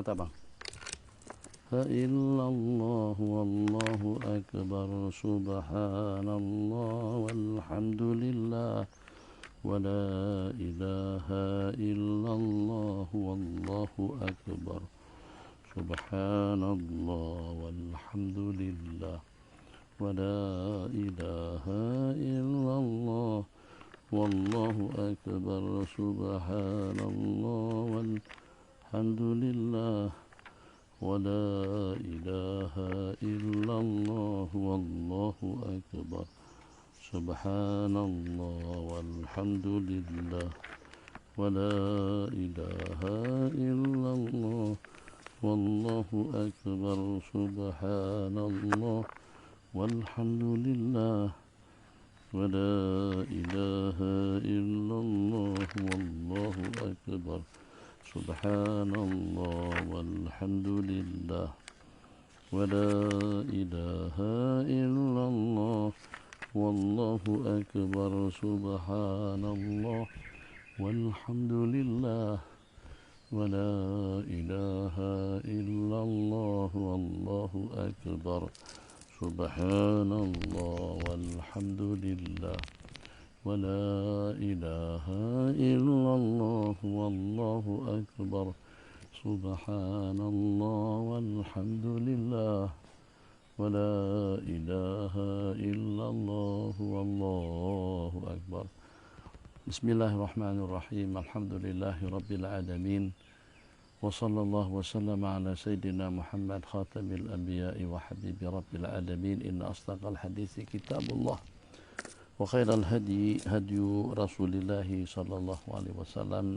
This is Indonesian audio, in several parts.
mata bang. La illallah wallahu akbar subhanallah walhamdulillah wa la ilaha illallah wallahu akbar subhanallah walhamdulillah wa la ilaha illallah wallahu akbar subhanallah walhamdulillah ولا إله إلا الله والله أكبر سبحان الله والحمد لله ولا إله إلا الله والله أكبر سبحان الله والحمد لله ولا إله إلا الله والله أكبر سبحان الله والحمد لله ولا إله إلا الله والله أكبر سبحان الله والحمد لله ولا إله إلا الله والله أكبر سبحان الله والحمد لله ولا إله إلا الله والله أكبر سبحان الله والحمد لله ولا إله إلا الله والله أكبر بسم الله الرحمن الرحيم الحمد لله رب العالمين وصلى الله وسلم على سيدنا محمد خاتم الأنبياء وحبيب رب العالمين إن أصدق الحديث كتاب الله وخير الهدي هدي رسول الله صلى الله عليه وسلم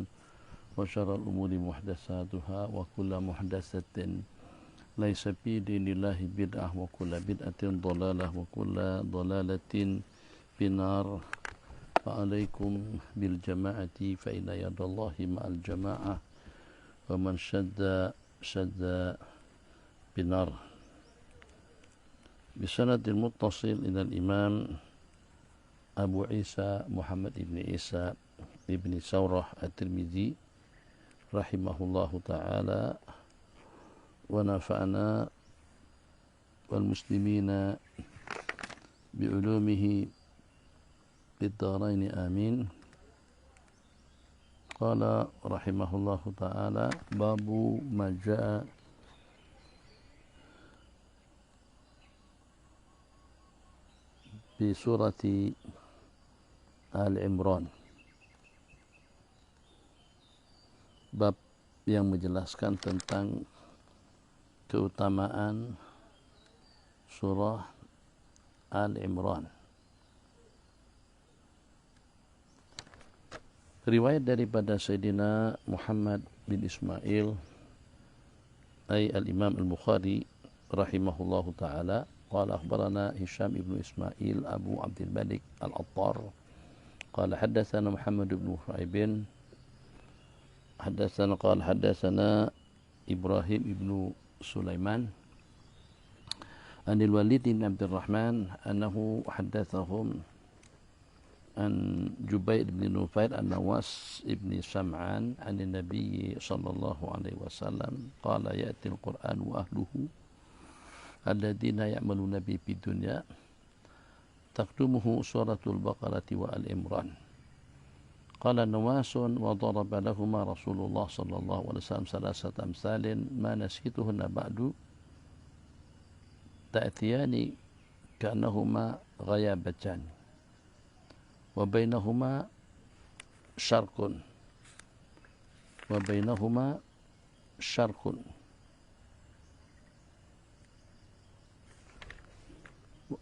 وشر الأمور محدثاتها وكل محدثة ليس في دين الله بدعة وكل بدعة ضلالة وكل ضلالة في النار فعليكم بالجماعة فإن يد الله مع الجماعة ومن شد بالنار بسند المتصل إلى الإمام Abu Isa Muhammad ibn Isa ibn Saurah At-Tirmidzi rahimahullahu ta'ala wa nafa'ana wal muslimina bi'ulumihi bid-darain amin. Qala rahimahullahu ta'ala babu ma jaa bi surati Al-Imran, bab yang menjelaskan tentang keutamaan surah Al-Imran. Riwayat daripada Sayyidina Muhammad bin Ismail ay al-Imam al-Bukhari rahimahullahu ta'ala qala akhbarana Hisham ibn Ismail Abu Abdul Malik al-Attar قال حدثنا محمد بن شعيب حدثنا إبراهيم بن سليمان عن الوليد بن عبد الرحمن أنه حدثهم عن جبير بن نفير عن نواس بن سمعان عن النبي صلى الله عليه وسلم قال يأتي القرآن وأهله الذين يعملون به في الدنيا تقدمه سورة البقرة وآل-عمران قال نواس وضرب لهما رسول الله صلى الله عليه وسلم ثلاثة أمثال ما نسيتهن بعد تأتيان كأنهما غيابتان وبينهما شرق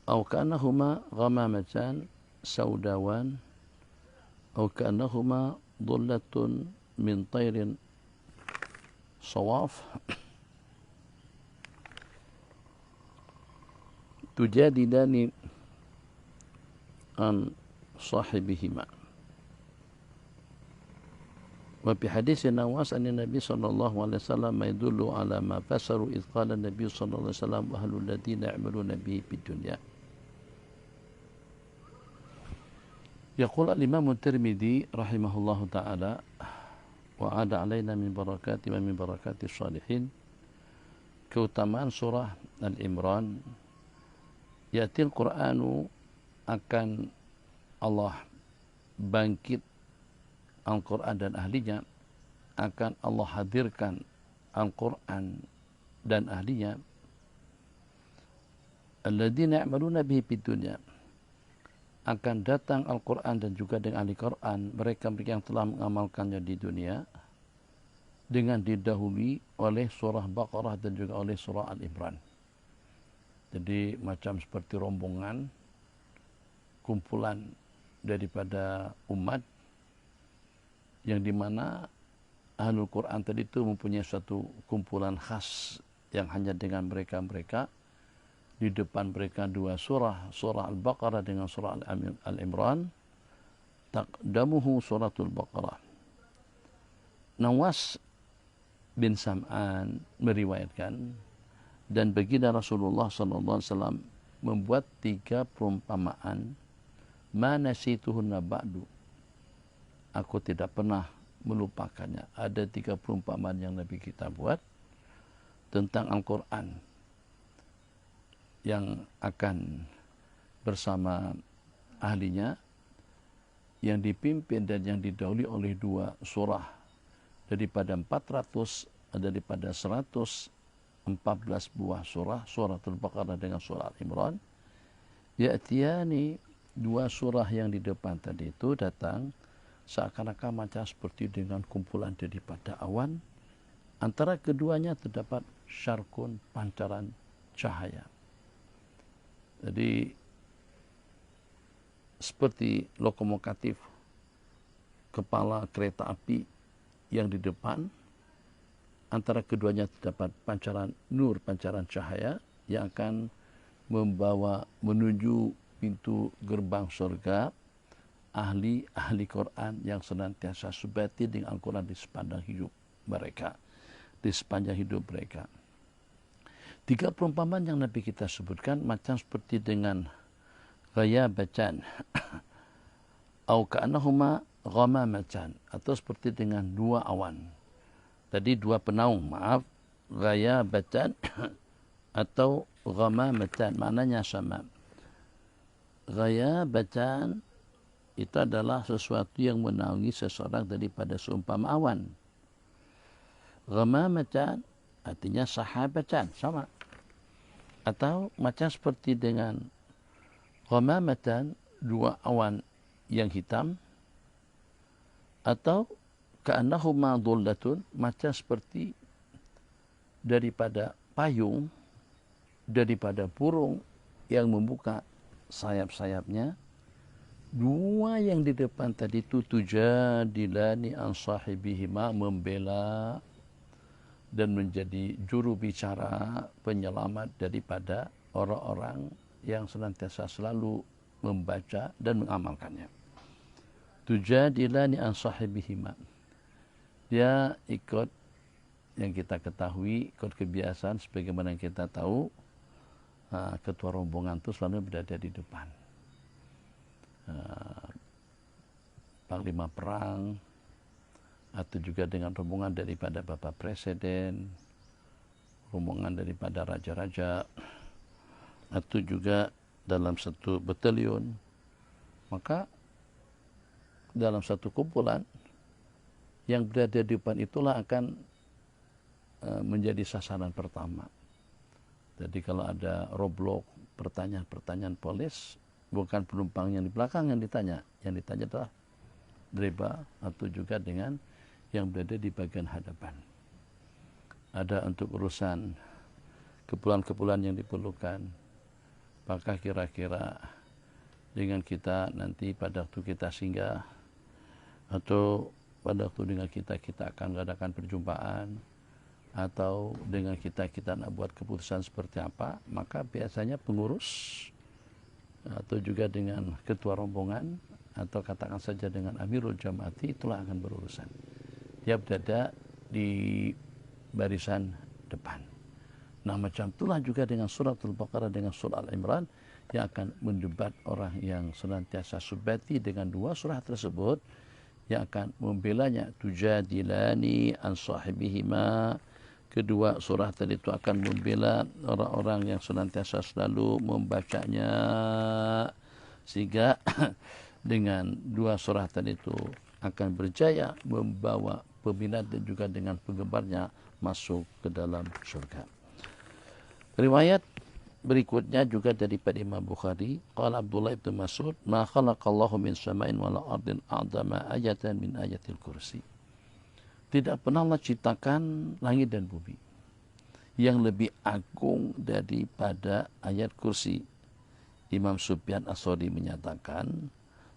أو كأنهما غمامتان سوداوان أو كأنهما ضلة من طير صواف تجادلان عن صاحبهما. وفي حديث نواس أن النبي صلى الله عليه وسلم يدل على ما فسروا إذ قال النبي صلى الله عليه وسلم أهل الذين يعملون به في الدنيا. يقول الإمام الترمذي رحمه الله تعالى wa ada alaina min barakati wa min barakati salihin. Keutamaan surah Al-Imran, yatil Qur'anu, akan Allah bangkit Al-Quran dan ahlinya, akan Allah hadirkan Al-Quran dan ahlinya, alladzina ya'maluna bihi fid dunya, akan datang Al-Quran dan juga dengan ahli Quran mereka yang telah mengamalkannya di dunia, dengan didahului oleh surah Baqarah dan juga oleh surah Al-Imran. Jadi macam seperti rombongan, kumpulan daripada umat yang dimana Ahlul Quran tadi itu mempunyai suatu kumpulan khas yang hanya dengan mereka-mereka. Di depan mereka dua surah, surah Al-Baqarah dengan surah Al-Imran. Taqdamuhu suratul Baqarah. Nawas bin Sam'an meriwayatkan, dan baginda Rasulullah SAW membuat 3 perumpamaan, ma nasituhunna ba'du, aku tidak pernah melupakannya. Ada 3 perumpamaan yang Nabi kita buat tentang Al-Quran yang akan bersama ahlinya, yang dipimpin dan yang didahului oleh 2 surah daripada 114 buah surah, suratul Baqarah dengan surah Al-Imran. Ya'tiyani, 2 surah yang di depan tadi itu datang seakan-akan macam seperti dengan kumpulan daripada awan. Antara keduanya terdapat syarkun, pancaran cahaya. Jadi seperti lokomotif kepala kereta api yang di depan, antara keduanya terdapat pancaran nur, pancaran cahaya yang akan membawa menuju pintu gerbang surga ahli Quran yang senantiasa subati dengan Al-Quran di sepanjang hidup mereka. 3 perumpamaan yang Nabi kita sebutkan macam seperti dengan ghayabatan au ka'annahuma ghamamatan, atau seperti dengan 2 awan. Tadi 2 penaung, maaf, ghayabatan atau ghamamatan, maknanya sama. Ghayabatan itu adalah sesuatu yang menaungi seseorang daripada seumpama awan. Ghamamatan artinya sahabatan, sama. Atau macam seperti dengan ghamamatan, 2 awan yang hitam, atau ka'annahuma dhullatun, macam seperti daripada payung daripada burung yang membuka sayap-sayapnya. 2 yang di depan tadi itu tujadilani an sahibihima, membela dan menjadi juru bicara penyelamat daripada orang-orang yang senantiasa selalu membaca dan mengamalkannya. Tujadilani an sahibihima, dia ikut yang kita ketahui, ikut kebiasaan sebagaimana yang kita tahu, ketua rombongan itu selalu berada di depan. Panglima perang, atau juga dengan rombongan daripada Bapak Presiden, rombongan daripada raja-raja, atau juga dalam satu batalion. Maka dalam satu kumpulan yang berada di depan itulah akan menjadi sasaran pertama. Jadi kalau ada roblok, pertanyaan-pertanyaan polis, bukan penumpang yang di belakang yang ditanya adalah driver atau juga dengan yang berada di bagian hadapan. Ada untuk urusan keperluan-keperluan yang diperlukan. Apakah kira-kira dengan kita nanti pada waktu kita singgah, atau pada waktu dengan kita akan mengadakan perjumpaan, atau dengan kita nak buat keputusan seperti apa, maka biasanya pengurus atau juga dengan ketua rombongan, atau katakan saja dengan Amirul Jamaati, itulah akan berurusan. Dia berada di barisan depan. Nah, macam itulah juga dengan suratul Baqarah dengan surah Al-Imran yang akan mendebat orang yang senantiasa subati dengan 2 surah tersebut, yang akan membelanya. Tujadilani an sahibihima. Kedua surah tadi itu akan membela orang-orang yang senantiasa selalu membacanya, sehingga dengan dua surah tadi itu akan berjaya membawa peminat dan juga dengan penggemarnya masuk ke dalam surga. Riwayat berikutnya juga daripada Imam Bukhari, qala Abdullah bin Mas'ud, ma khalaqallahu min sama'in wala ardin a'zama ayatan min ayatil kursi. Tidak pernah Allah ciptakan langit dan bumi yang lebih agung daripada ayat kursi. Imam Sufyan As-Tsauri menyatakan,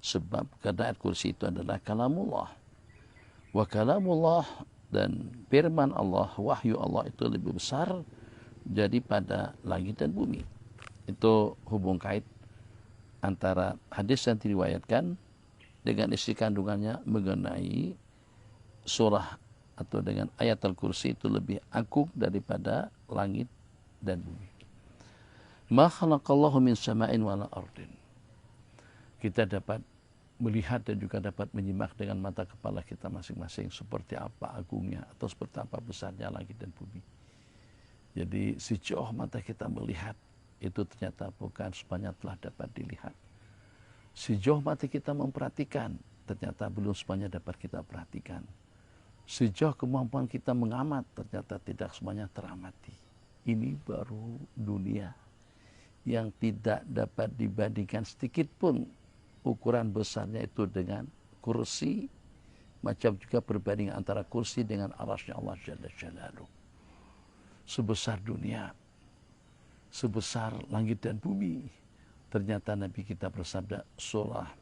sebab karena ayat kursi itu adalah kalamullah. Wa kalamullah, dan firman Allah, wahyu Allah itu lebih besar daripada langit dan bumi. Itu hubung kait antara hadis yang diriwayatkan dengan isi kandungannya mengenai surah atau dengan ayat al-kursi itu lebih agung daripada langit dan bumi. Ma khalaqallahu min sama'in wala ardin. Kita dapat melihat dan juga dapat menyimak dengan mata kepala kita masing-masing seperti apa agungnya atau seperti apa besarnya langit dan bumi. Jadi sejauh mata kita melihat itu ternyata bukan semuanya telah dapat dilihat. Sejauh mata kita memperhatikan ternyata belum semuanya dapat kita perhatikan. Sejauh kemampuan kita mengamat ternyata tidak semuanya teramati. Ini baru dunia yang tidak dapat dibandingkan sedikit pun ukuran besarnya itu dengan kursi, macam juga perbandingan antara kursi dengan arasy Allah Jalla Jalaluhu. Sebesar dunia, sebesar langit dan bumi. Ternyata Nabi kita bersabda, surah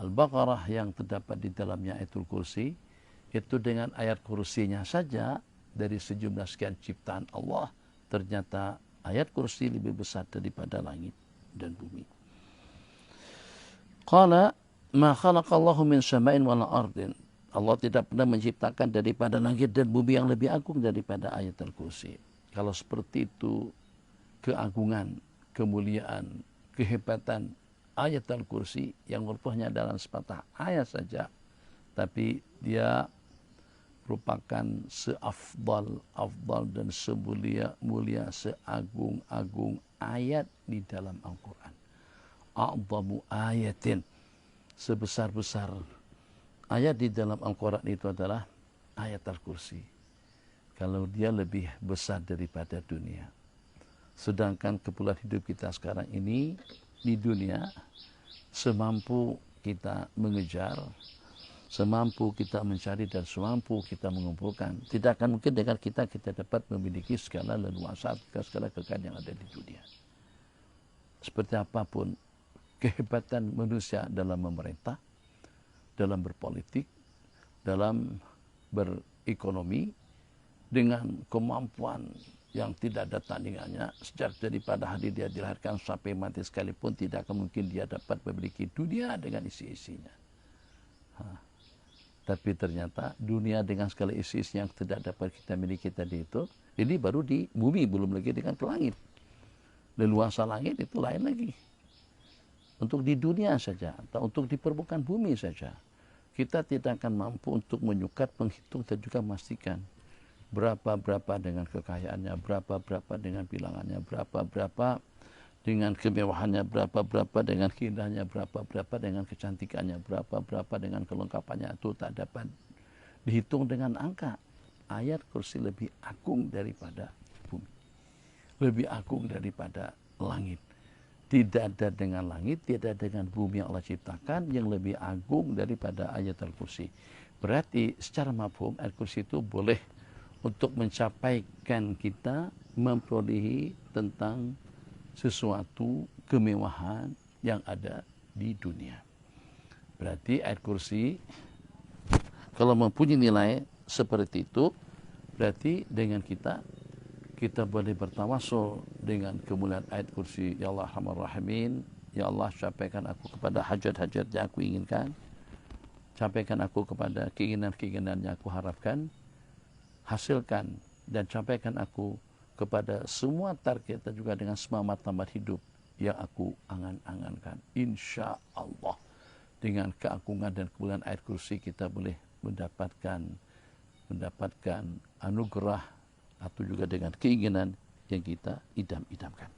Al-Baqarah yang terdapat di dalamnya ayatul kursi, itu dengan ayat kursinya saja dari sejumlah sekian ciptaan Allah, ternyata ayat kursi lebih besar daripada langit dan bumi. Qala ma khalaqallahu min sama'in wala ardin. Allah tidak pernah menciptakan daripada langit dan bumi yang lebih agung daripada ayat al-kursi. Kalau seperti itu keagungan, kemuliaan, kehebatan ayat al-kursi yang merupakannya dalam sepatah ayat saja, tapi dia merupakan seafdal dan semulia, seagung-agung ayat di dalam Al-Quran. A'zamu ayatin, sebesar-besar ayat di dalam Al-Quran itu adalah ayat Al-Kursi. Kalau dia lebih besar daripada dunia. Sedangkan keperluan hidup kita sekarang ini di dunia, semampu kita mengejar, semampu kita mencari dan semampu kita mengumpulkan, tidak akan mungkin dengan kita dapat memiliki segala leluasa, segala kekayaan yang ada di dunia. Seperti apapun kehebatan manusia dalam memerintah, dalam berpolitik, dalam berekonomi, dengan kemampuan yang tidak ada tandingannya, sejak daripada hari dia dilahirkan sampai mati sekalipun tidak akan mungkin dia dapat memiliki dunia dengan isi-isinya. Tapi ternyata dunia dengan segala isi-isi yang tidak dapat kita miliki tadi itu, ini baru di bumi, belum lagi dengan ke langit. Leluasa langit itu lain lagi. Untuk di dunia saja, atau untuk di permukaan bumi saja, kita tidak akan mampu untuk menyukat, menghitung dan juga memastikan berapa-berapa dengan kekayaannya, berapa-berapa dengan bilangannya, berapa-berapa dengan kemewahannya, berapa-berapa dengan keindahannya, berapa-berapa dengan kecantikannya, berapa-berapa dengan kelengkapannya, itu tak dapat dihitung dengan angka. Ayat kursi lebih agung daripada bumi, lebih agung daripada langit. Tidak ada dengan langit, tidak ada dengan bumi yang Allah ciptakan yang lebih agung daripada ayat al-kursi. Berarti secara mafhum ayat kursi itu boleh untuk mencapaikan kita memperolehi tentang sesuatu kemewahan yang ada di dunia. Berarti ayat kursi kalau mempunyai nilai seperti itu, berarti dengan kita boleh bertawasul dengan kemuliaan ayat kursi. Ya Allah Rahman Rahimin, ya Allah capaikan aku kepada hajat-hajat yang aku inginkan, capaikan aku kepada keinginan-keinginan yang aku harapkan, hasilkan dan campaikan aku kepada semua target dan juga dengan semua matlamat hidup yang aku angan-angankan. Insya Allah. dengan keagungan dan kemuliaan ayat kursi kita boleh mendapatkan anugerah atau juga dengan keinginan yang kita idam-idamkan.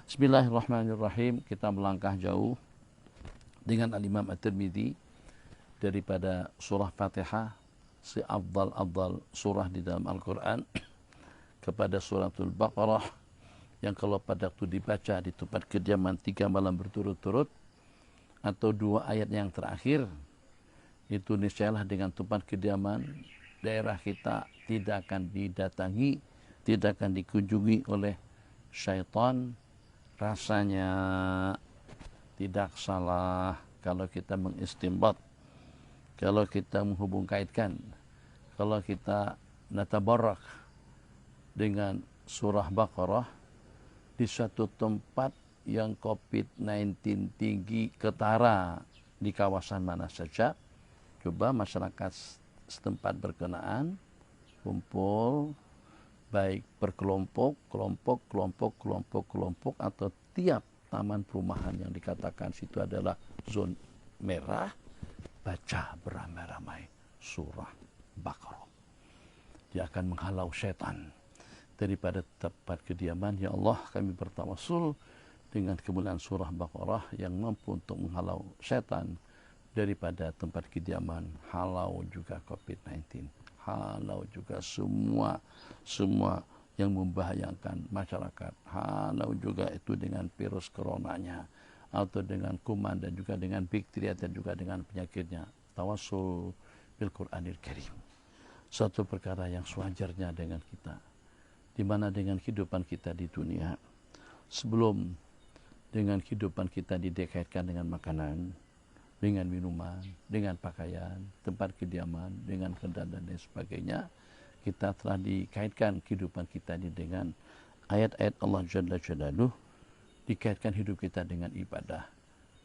Bismillahirrahmanirrahim. Kita melangkah jauh dengan Al-Imam At-Tirmidzi daripada surah Fatihah, seafdal surah di dalam Al-Quran, kepada suratul Baqarah yang kalau pada waktu dibaca di tempat kediaman 3 malam berturut-turut atau 2 ayat yang terakhir, itu niscayalah dengan tempat kediaman daerah kita tidak akan didatangi, tidak akan dikunjungi oleh syaitan. Rasanya tidak salah kalau kita mengistinbat, kalau kita menghubung kaitkan, kalau kita natabarak dengan surah Baqarah di suatu tempat yang COVID-19 tinggi ketara di kawasan mana saja. Coba masyarakat setempat berkenaan kumpul, baik berkelompok, kelompok atau tiap taman perumahan yang dikatakan situ adalah zona merah, baca beramai-ramai surah Baqarah. Dia akan menghalau setan daripada tempat kediaman. Ya Allah, kami bertawassul dengan kemuliaan surah Baqarah yang mampu untuk menghalau setan daripada tempat kediaman, halau juga COVID-19, halau juga semua yang membahayakan masyarakat, halau juga itu dengan virus coronanya atau dengan kuman dan juga dengan bakteri dan juga dengan penyakitnya. Tawassul bil Qur'anil Karim, suatu perkara yang sewajarnya dengan kita, di mana dengan kehidupan kita di dunia, sebelum dengan kehidupan kita dikaitkan dengan makanan, dengan minuman, dengan pakaian, tempat kediaman, dengan kendaraan dan lain sebagainya, kita telah dikaitkan kehidupan kita ini dengan ayat-ayat Allah Jalla Jalaluh, dikaitkan hidup kita dengan ibadah.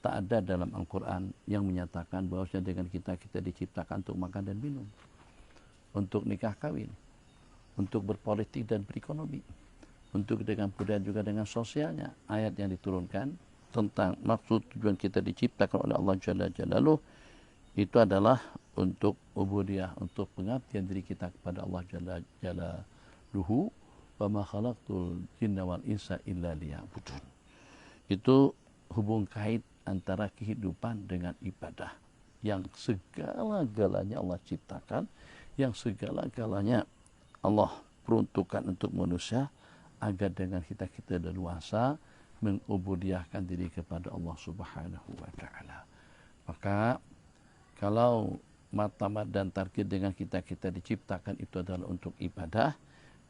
Tak ada dalam Al-Quran yang menyatakan bahwasanya dengan kita diciptakan untuk makan dan minum, untuk nikah kawin, untuk berpolitik dan berekonomi, untuk dengan budaya juga dengan sosialnya. Ayat yang diturunkan tentang maksud tujuan kita diciptakan oleh Allah Jalla Jalaluh itu adalah untuk ubudiyah, untuk pengabdian diri kita kepada Allah Jalla Jalaluhu. Wa ma khalaqtul jinna wal insa illa liya'budun. Itu hubung kait antara kehidupan dengan ibadah yang segala-galanya Allah ciptakan, yang segala-galanya Allah peruntukkan untuk manusia agar dengan kita leluasa mengubudiyahkan diri kepada Allah Subhanahu wa taala. Maka kalau matlamat dan target dengan kita diciptakan itu adalah untuk ibadah,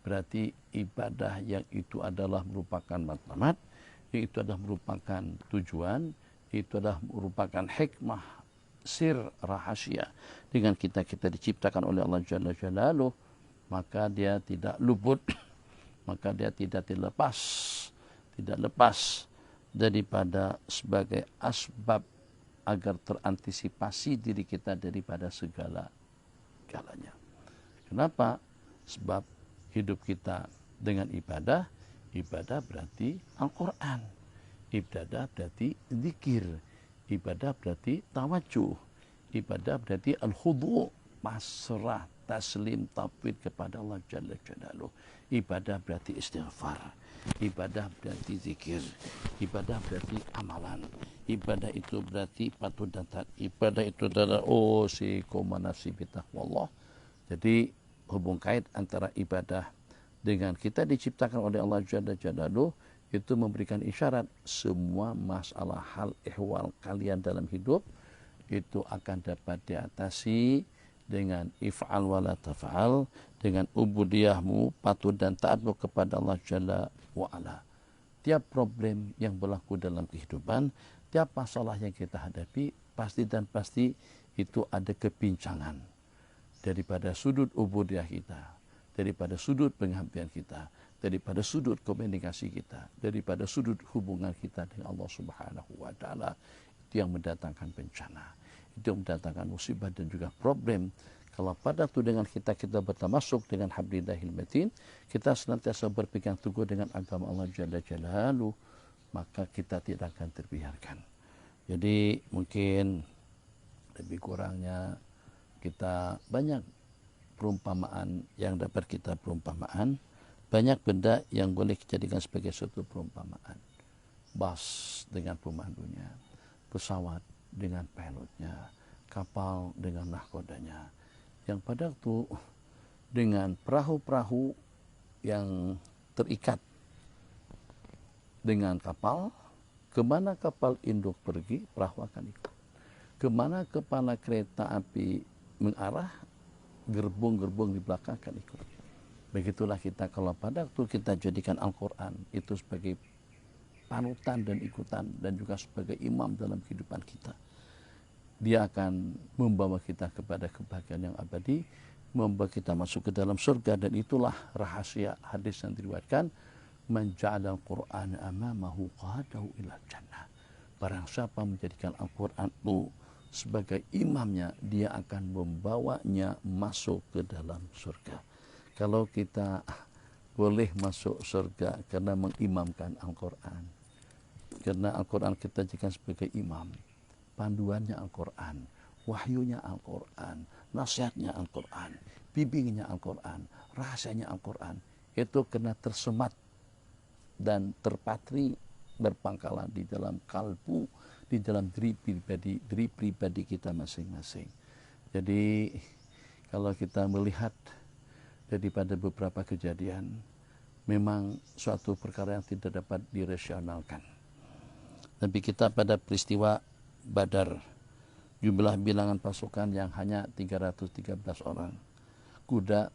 berarti ibadah yang itu adalah merupakan matlamat, yang itu adalah merupakan tujuan, itu adalah merupakan hikmah, sir, rahasia dengan kita diciptakan oleh Allah Jalla Jalaluh, maka dia tidak luput, maka dia tidak lepas daripada sebagai asbab agar terantisipasi diri kita daripada segala-galanya. Kenapa? Sebab hidup kita dengan ibadah berarti Al-Quran, ibadah berarti zikir, ibadah berarti tawajuh, ibadah berarti al-khudu', pasrah, taslim, tafwid kepada Allah Jalla Jalaluh. Ibadah berarti istighfar, ibadah berarti zikir, ibadah berarti amalan, ibadah itu berarti patuh dan taat, ibadah itu adalah manasik bitaqwallah. Jadi hubung kait antara ibadah dengan kita diciptakan oleh Allah Jalla Jalaluh itu memberikan isyarat semua masalah hal ihwal kalian dalam hidup itu akan dapat diatasi dengan if'al wala taf'al, dengan ubudiyahmu, patuh dan taatmu kepada Allah Jalla wa'ala. Tiap problem yang berlaku dalam kehidupan, tiap masalah yang kita hadapi, pasti itu ada kepincangan daripada sudut ubudiyah kita, daripada sudut pengabdian kita, daripada sudut komunikasi kita, daripada sudut hubungan kita dengan Allah Subhanahu wa taala. Itu yang mendatangkan bencana, itu yang mendatangkan musibah dan juga problem. Kalau pada itu dengan kita bertamasuk dengan hablillahil matin, kita senantiasa berpegang teguh dengan agama Allah Jalla Jalaluh, maka kita tidak akan terbiarkan. Jadi mungkin lebih kurangnya kita banyak perumpamaan yang dapat kita perumpamaan, banyak benda yang boleh dijadikan sebagai suatu perumpamaan. Bus dengan pemandunya, pesawat dengan pilotnya, kapal dengan nahkodanya, yang pada waktu dengan perahu-perahu yang terikat dengan kapal, kemana kapal induk pergi, perahu akan ikut. Kemana kepala kereta api mengarah, gerbong-gerbong di belakang akan ikut. Begitulah kita kalau pada waktu kita jadikan Al-Quran itu sebagai panutan dan ikutan dan juga sebagai imam dalam kehidupan kita. Dia akan membawa kita kepada kebahagiaan yang abadi, membawa kita masuk ke dalam surga, dan itulah rahasia hadis yang diriwayatkan, man ja'ala al-Qur'an amamahu qadahu ila jannah. Barang siapa menjadikan Al-Quran itu sebagai imamnya, dia akan membawanya masuk ke dalam surga. Kalau kita boleh masuk surga karena mengimamkan Al-Quran, karena Al-Quran kita jadikan sebagai imam, panduannya Al-Quran, wahyunya Al-Quran, nasihatnya Al-Quran, bimbingnya Al-Quran, rahasianya Al-Quran, itu kena tersemat dan terpatri berpangkalan di dalam kalbu, di dalam diri pribadi kita masing-masing. Jadi kalau kita melihat daripada beberapa kejadian, memang suatu perkara yang tidak dapat dirasionalkan. Tapi kita pada peristiwa Badar, jumlah bilangan pasukan yang hanya 313 orang, kuda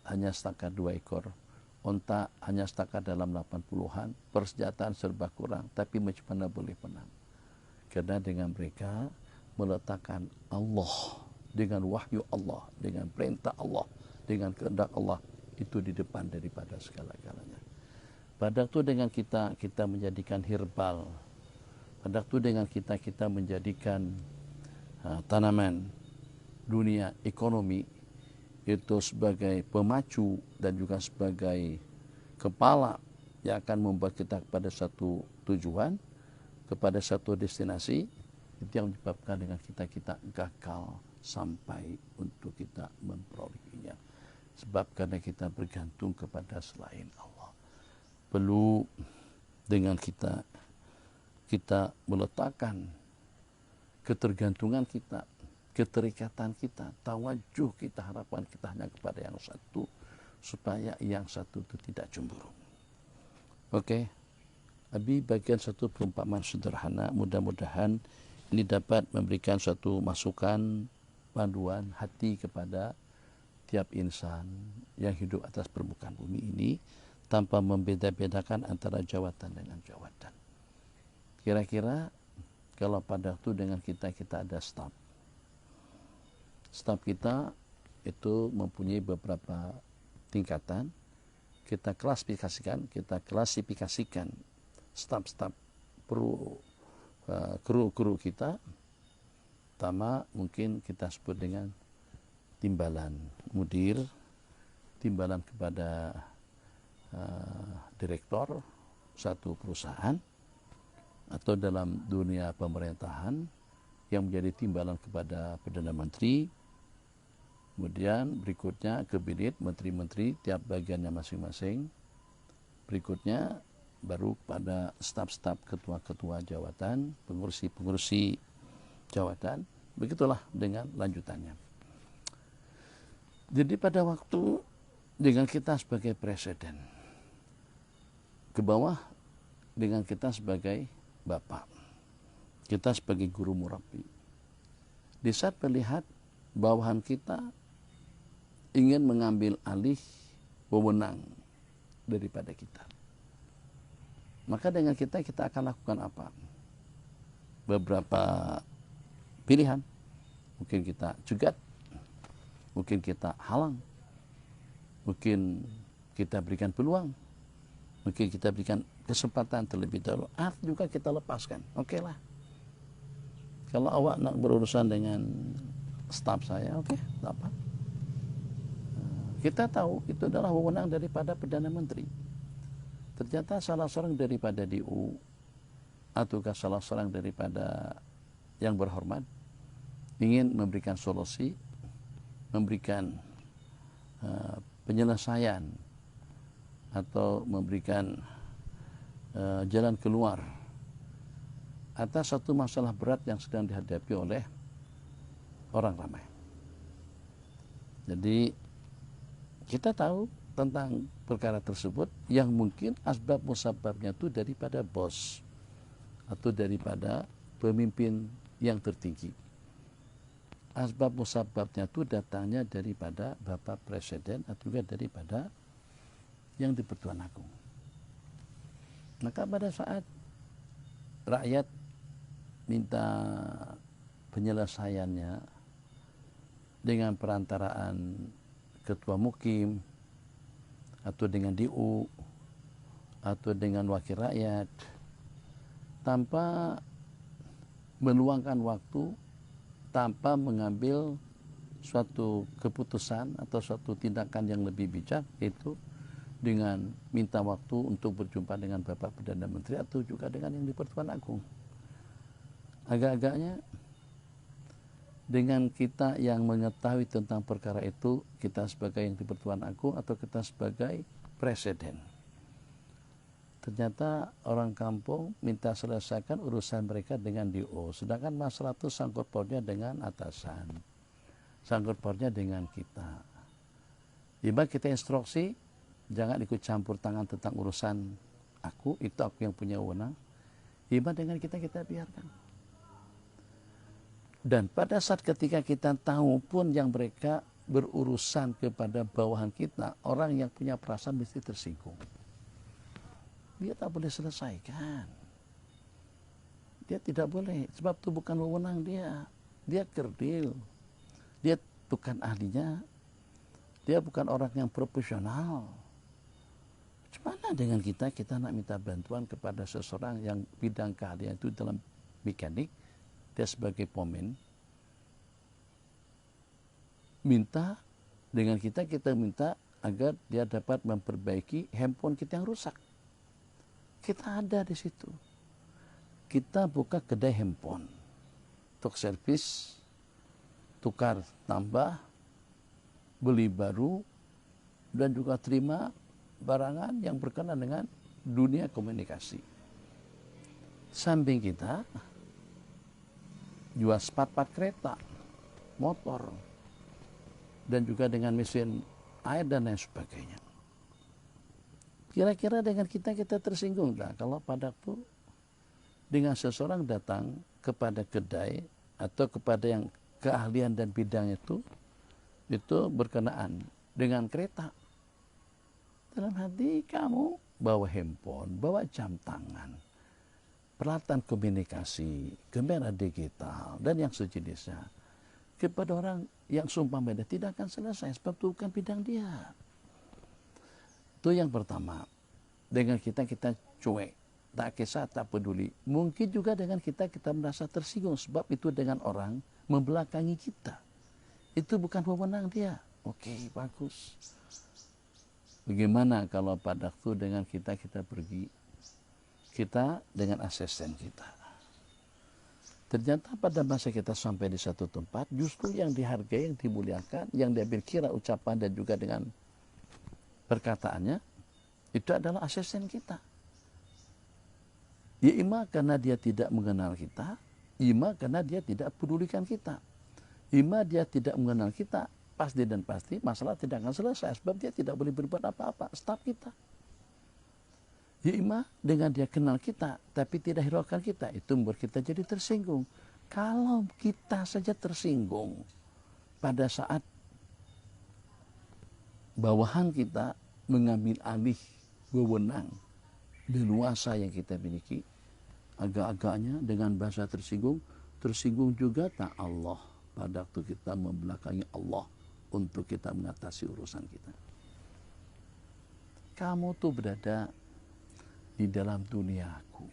hanya setakat 2 ekor, onta hanya setakat dalam 80-an, persenjataan serba kurang, tapi macam mana boleh menang? Karena dengan mereka meletakkan Allah, dengan wahyu Allah, dengan perintah Allah, dengan kehendak Allah itu di depan daripada segala-galanya. Pada waktu dengan kita menjadikan hirbal, pada waktu dengan kita menjadikan tanaman, dunia, ekonomi itu sebagai pemacu dan juga sebagai kepala yang akan membuat kita kepada satu tujuan, kepada satu destinasi, itu yang menyebabkan dengan kita gagal sampai untuk kita memperolehinya. Sebab karena kita bergantung kepada selain Allah. Perlu dengan kita meletakkan ketergantungan kita, keterikatan kita, tawajuh kita, harapan kita hanya kepada yang satu, supaya yang satu itu tidak cemburu. Oke, Abi bagian satu perumpamaan sederhana, mudah-mudahan ini dapat memberikan suatu masukan, panduan hati kepada tiap insan yang hidup atas permukaan bumi ini, tanpa membeda-bedakan antara jawatan dengan jawatan. Kira-kira kalau pada waktu dengan kita ada staf kita itu mempunyai beberapa tingkatan, kita klasifikasikan staf kru kita. Pertama mungkin kita sebut dengan timbalan mudir, timbalan kepada direktur satu perusahaan, atau dalam dunia pemerintahan yang menjadi timbalan kepada Perdana Menteri. Kemudian berikutnya kabinet, menteri-menteri tiap bagiannya masing-masing. Berikutnya baru pada staf-staf ketua-ketua jawatan, pengurusi jawatan. Begitulah dengan lanjutannya. Jadi pada waktu dengan kita sebagai presiden, ke bawah dengan kita sebagai bapak, kita sebagai guru murabi, di saat melihat bawahan kita ingin mengambil alih wewenang daripada kita, maka dengan kita akan lakukan apa? Beberapa pilihan. Mungkin kita cegat, mungkin kita halang, mungkin kita berikan peluang, mungkin kita berikan kesempatan terlebih dahulu, atau juga kita lepaskan. Oke lah, kalau awak nak berurusan dengan staf saya, oke, tak apa. Kita tahu itu adalah wewenang daripada Perdana Menteri. Ternyata salah seorang daripada DU ataukah salah seorang daripada yang berhormat ingin memberikan solusi, memberikan penyelesaian atau memberikan jalan keluar atas satu masalah berat yang sedang dihadapi oleh orang ramai. Jadi kita tahu tentang perkara tersebut yang mungkin asbab musababnya itu daripada bos atau daripada pemimpin yang tertinggi. Asbab musababnya itu datangnya daripada Bapak Presiden atau juga daripada yang di Pertuan Agung. Maka pada saat rakyat minta penyelesaiannya dengan perantaraan ketua mukim atau dengan DU atau dengan wakil rakyat tanpa meluangkan waktu, tanpa mengambil suatu keputusan atau suatu tindakan yang lebih bijak, yaitu dengan minta waktu untuk berjumpa dengan Bapak Perdana Menteri atau juga dengan yang di Pertuan Agung. Agak-agaknya dengan kita yang mengetahui tentang perkara itu, kita sebagai yang di Pertuan Agung atau kita sebagai presiden, ternyata orang kampung minta selesaikan urusan mereka dengan DO, sedangkan masalah itu sangkut pautnya dengan atasan, sangkut pautnya dengan kita. Tiba kita instruksi, jangan ikut campur tangan tentang urusan aku, itu aku yang punya wewenang. Tiba dengan kita biarkan. Dan pada saat ketika kita tahu pun yang mereka berurusan kepada bawahan kita, orang yang punya perasaan mesti tersinggung. Dia tak boleh selesaikan. Dia tidak boleh, sebab itu bukan wewenang dia. Dia kerdil. Dia bukan ahlinya. Dia bukan orang yang profesional. Gimana dengan kita nak minta bantuan kepada seseorang yang bidang keahlian itu dalam mekanik, dia sebagai pomen, minta dengan kita minta agar dia dapat memperbaiki handphone kita yang rusak. Kita ada di situ. Kita buka kedai handphone untuk servis, tukar tambah, beli baru, dan juga terima barangan yang berkenaan dengan dunia komunikasi. Samping kita jual part-part kereta, motor, dan juga dengan mesin air dan lain sebagainya. Kira-kira dengan kita tersinggung tak kalau pada waktu dengan seseorang datang kepada kedai atau kepada yang keahlian dan bidang itu berkenaan dengan kereta. Dalam hati kamu bawa handphone, bawa jam tangan, peralatan komunikasi, kamera digital, dan yang sejenisnya kepada orang yang sumpah beda tidak akan selesai, sebab itu bukan bidang dia. Itu yang pertama. Dengan kita cuek, tak kisah, tak peduli. Mungkin juga dengan kita merasa tersinggung, sebab itu dengan orang membelakangi kita. Itu bukan wewenang dia. Oke, bagus. Bagaimana kalau pada waktu dengan kita pergi, kita dengan asisten kita. Ternyata pada masa kita sampai di satu tempat, justru yang dihargai, yang dimuliakan, yang diambil kira ucapan dan juga dengan perkataannya, itu adalah asisten kita. Ya ima karena dia tidak mengenal kita, ima karena dia tidak pedulikan kita. Ima dia tidak mengenal kita, pasti dan pasti masalah tidak akan selesai, sebab dia tidak boleh berbuat apa-apa, staf kita. Ya ima dengan dia kenal kita tapi tidak hiraukan kita, itu membuat kita jadi tersinggung. Kalau kita saja tersinggung pada saat bawahan kita mengambil alih wewenang leluasa yang kita miliki, agak-agaknya dengan bahasa tersinggung juga tak Allah pada waktu kita membelakangi Allah untuk kita mengatasi urusan kita. Kamu tuh berada di dalam dunia aku,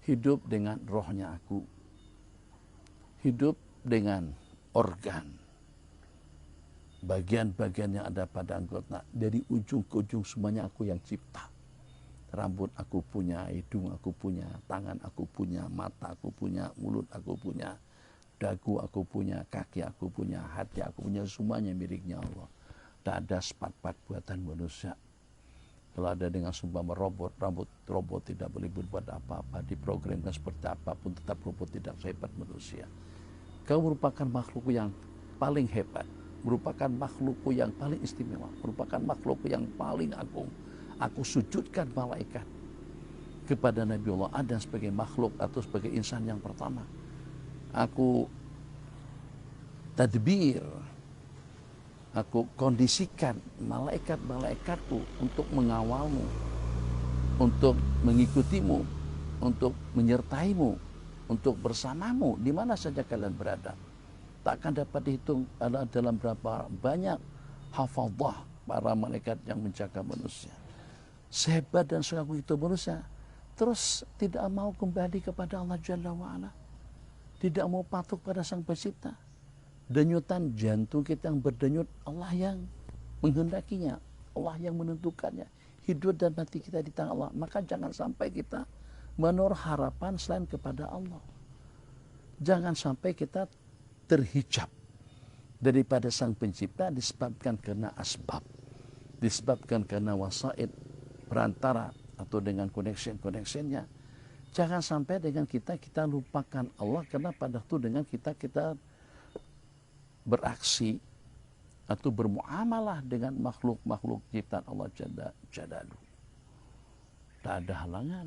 hidup dengan rohnya aku, hidup dengan organ, bagian-bagian yang ada pada anggota, dari ujung ke ujung semuanya aku yang cipta. Rambut aku punya, hidung aku punya, tangan aku punya, mata aku punya, mulut aku punya, dagu aku punya, kaki aku punya, hati aku punya, semuanya miliknya Allah. Tak ada sepat-pat buatan manusia. Kalau ada dengan sumpah robot tidak boleh berbuat apa-apa, diprogramkan seperti apapun, tetap robot tidak sehebat manusia. Kau merupakan makhluk yang paling hebat, merupakan makhlukku yang paling istimewa, merupakan makhlukku yang paling agung. Aku sujudkan malaikat kepada Nabi Allah Adam sebagai makhluk atau sebagai insan yang pertama. Aku tadbir, aku kondisikan malaikat-malaikatku untuk mengawalmu, untuk mengikutimu, untuk menyertaimu, untuk bersamamu di mana saja kalian berada. Tak akan dapat dihitung dalam berapa banyak hafadzah para malaikat yang menjaga manusia. Sehebat dan seagung itu manusia, terus tidak mau kembali kepada Allah Jalla wa'ala, tidak mau patuh pada Sang Pencipta. Denyutan jantung kita yang berdenyut, Allah yang menghendakinya, Allah yang menentukannya. Hidup dan mati kita di tangan Allah. Maka jangan sampai kita menaruh harapan selain kepada Allah. Jangan sampai kita terhijab daripada Sang Pencipta disebabkan karena asbab, disebabkan karena wasaid, perantara atau dengan connection-connectionnya. Jangan sampai dengan kita lupakan Allah, karena pada itu dengan kita beraksi atau bermuamalah dengan makhluk-makhluk ciptaan Allah Jadalu. Tak ada halangan,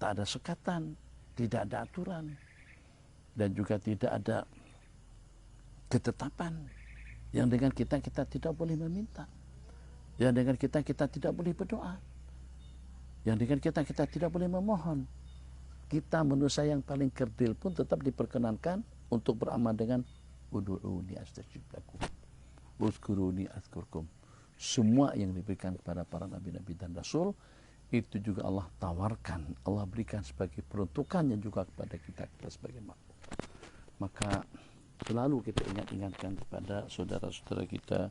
tak ada sekatan, tidak ada aturan, dan juga tidak ada ketetapan yang dengan kita tidak boleh meminta, yang dengan kita tidak boleh berdoa, yang dengan kita tidak boleh memohon. Kita manusia yang paling kerdil pun tetap diperkenankan untuk beramal dengan ud'uuni astajib lakum, uzkuruni azkurkum. Semua yang diberikan kepada para nabi-nabi dan rasul itu juga Allah tawarkan, Allah berikan sebagai peruntukannya juga kepada kita sebagai makhluk. Maka selalu kita ingatkan kepada saudara-saudara kita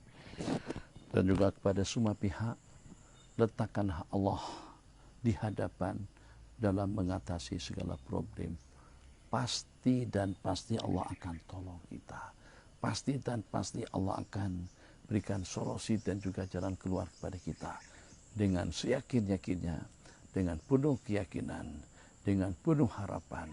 dan juga kepada semua pihak, letakkanlah Allah di hadapan dalam mengatasi segala problem. Pasti dan pasti Allah akan tolong kita. Pasti dan pasti Allah akan berikan solusi dan juga jalan keluar kepada kita. Dengan seyakin-yakinnya, dengan penuh keyakinan, dengan penuh harapan,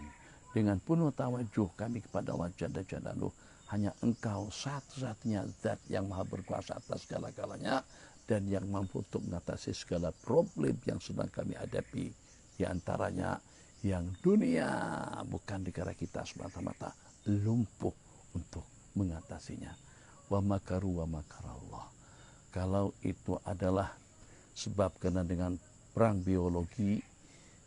dengan penuh tawajuh kami kepada Allah Jalla Jalaluh. Hanya Engkau satu-satunya zat yang maha berkuasa atas segala-galanya dan yang mampu untuk mengatasi segala problem yang sedang kami hadapi. Di antaranya yang dunia, bukan dikira kita semata-mata lumpuh untuk mengatasinya. Wa makaru wa makarallah. Kalau itu adalah sebab karena dengan perang biologi,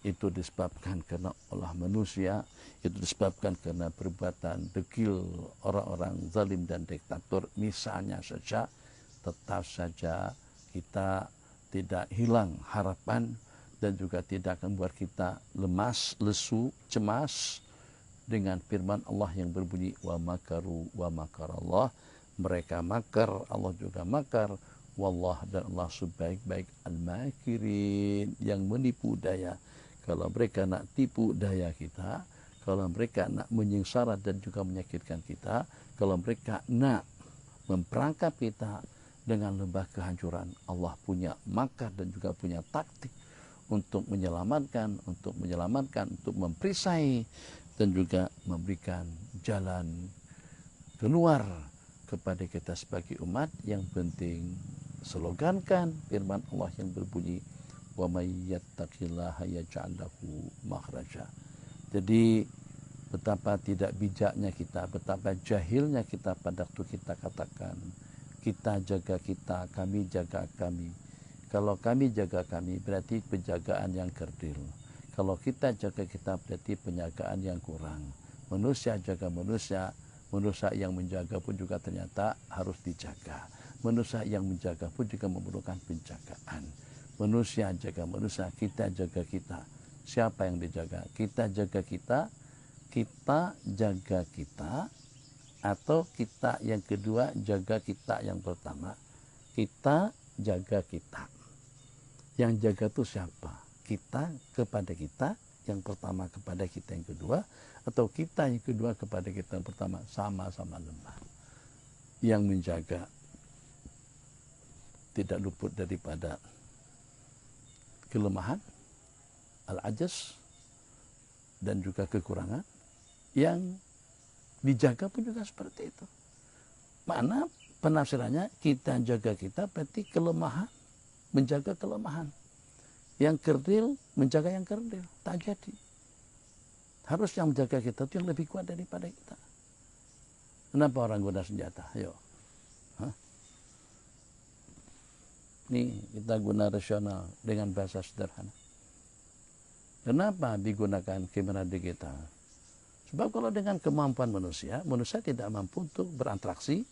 itu disebabkan karena olah manusia, itu disebabkan karena perbuatan degil orang-orang zalim dan diktator misalnya saja, tetap saja kita tidak hilang harapan dan juga tidak akan membuat kita lemas, lesu, cemas dengan firman Allah yang berbunyi wa makaru wa makarallah. Mereka makar, Allah juga makar. Wallah, dan Allah sebaik-baik al-makirin, yang menipu daya. Kalau mereka nak tipu daya kita, kalau mereka nak menyengsara dan juga menyakitkan kita, kalau mereka nak memperangkap kita dengan lembah kehancuran, Allah punya makar dan juga punya taktik untuk menyelamatkan, untuk memperisai dan juga memberikan jalan keluar kepada kita sebagai umat. Yang penting slogankan firman Allah yang berbunyi wa may yattaqillaha yaj'al lahu makhraja. Jadi betapa tidak bijaknya kita, betapa jahilnya kita pada waktu kita katakan kita jaga kita, kami jaga kami. Kalau kami jaga kami berarti penjagaan yang kerdil. Kalau kita jaga kita berarti penjagaan yang kurang. Manusia jaga manusia, manusia yang menjaga pun juga ternyata harus dijaga. Manusia yang menjaga pun juga memerlukan penjagaan. Manusia jaga manusia, kita jaga kita. Siapa yang dijaga? Kita jaga kita, kita jaga kita, atau kita yang kedua jaga kita yang pertama. Kita jaga kita. Yang jaga itu siapa? Kita kepada kita, yang pertama kepada kita yang kedua, atau kita yang kedua kepada kita yang pertama, sama-sama lemah. Yang menjaga tidak luput daripada kelemahan, al-ajaz, dan juga kekurangan. Yang dijaga pun juga seperti itu. Makna penafsirannya, kita jaga kita berarti kelemahan menjaga kelemahan, yang kerdil menjaga yang kerdil. Tak jadi. Harus yang menjaga kita itu yang lebih kuat daripada kita. Kenapa orang guna senjata? Ayo. Ini kita guna rasional dengan bahasa sederhana. Kenapa digunakan kamera digital? Sebab kalau dengan kemampuan manusia tidak mampu untuk berinteraksi,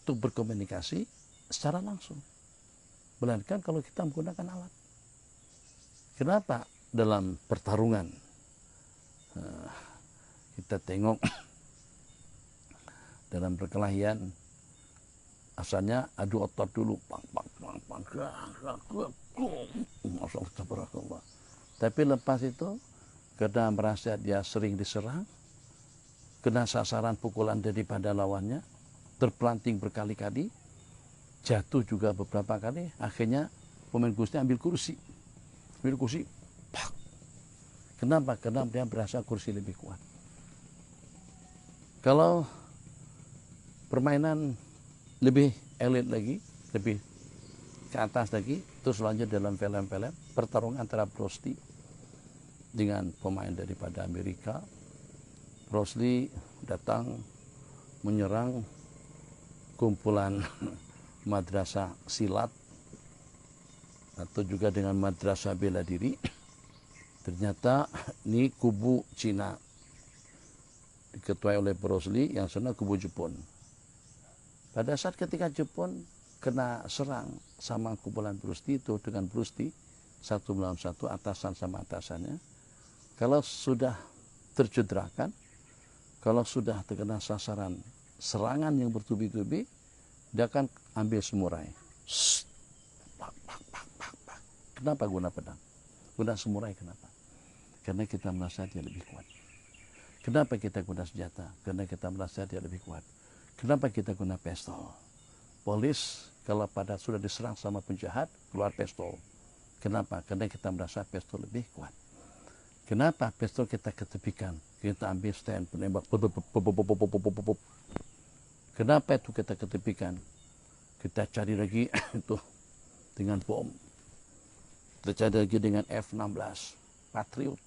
untuk berkomunikasi secara langsung. Melainkan kalau kita menggunakan alat. Kenapa dalam pertarungan kita tengok dalam perkelahian asalnya adu otot dulu, tapi lepas itu karena merasa dia sering diserang, kena sasaran pukulan daripada lawannya, terpelanting berkali-kali, jatuh juga beberapa kali, akhirnya pemain kursi ambil kursi, pak. Kenapa? Karena dia berasa kursi lebih kuat. Kalau permainan lebih elit lagi, lebih ke atas lagi, terus lanjut dalam film-film pertarungan antara Bruce Lee dengan pemain daripada Amerika. Bruce Lee datang menyerang kumpulan madrasah silat atau juga dengan madrasah bela diri. Ternyata ini kubu Cina diketuai oleh Bruce Lee, yang sana kubu Jepun. Pada saat ketika Jepun kena serang sama kumpulan Bruce Lee itu, dengan Bruce Lee satu melawan satu, atasan sama atasannya, kalau sudah tercederakan, kalau sudah terkena sasaran serangan yang bertubi-tubi, dia akan ambil samurai. Kenapa guna pedang? Guna samurai kenapa? Karena kita merasa dia lebih kuat. Kenapa kita guna senjata? Karena kita merasa dia lebih kuat. Kenapa kita guna pistol? Polis kalau pada sudah diserang sama penjahat, keluar pistol. Kenapa? Karena kita merasa pistol lebih kuat. Kenapa pistol kita ketepikan? Kita ambil stand penembak. Kenapa itu kita ketepikan? Kita cari lagi itu dengan bom. Kita cari lagi dengan F-16, Patriot,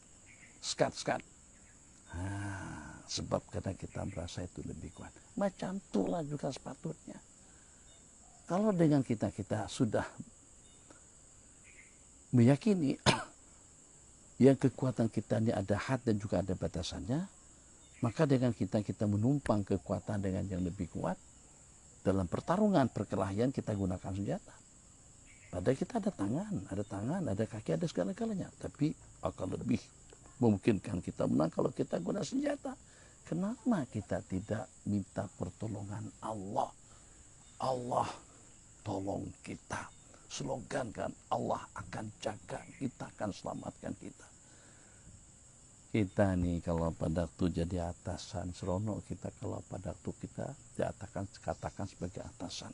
Skat. Sebab karena kita merasa itu lebih kuat. Macam itulah juga sepatutnya. Kalau dengan kita sudah meyakini yang kekuatan kita ini ada had dan juga ada batasannya, maka dengan kita menumpang kekuatan dengan yang lebih kuat. Dalam pertarungan, perkelahian kita gunakan senjata. Padahal kita ada tangan, ada kaki, ada segala-galanya. Tapi akan lebih memungkinkan kita menang kalau kita guna senjata. Kenapa kita tidak minta pertolongan Allah? Allah tolong kita. Slogan kan, Allah akan jaga kita, akan selamatkan kita. Kita nih kalau pada waktu jadi atasan, seronok kita kalau pada waktu kita katakan sebagai atasan.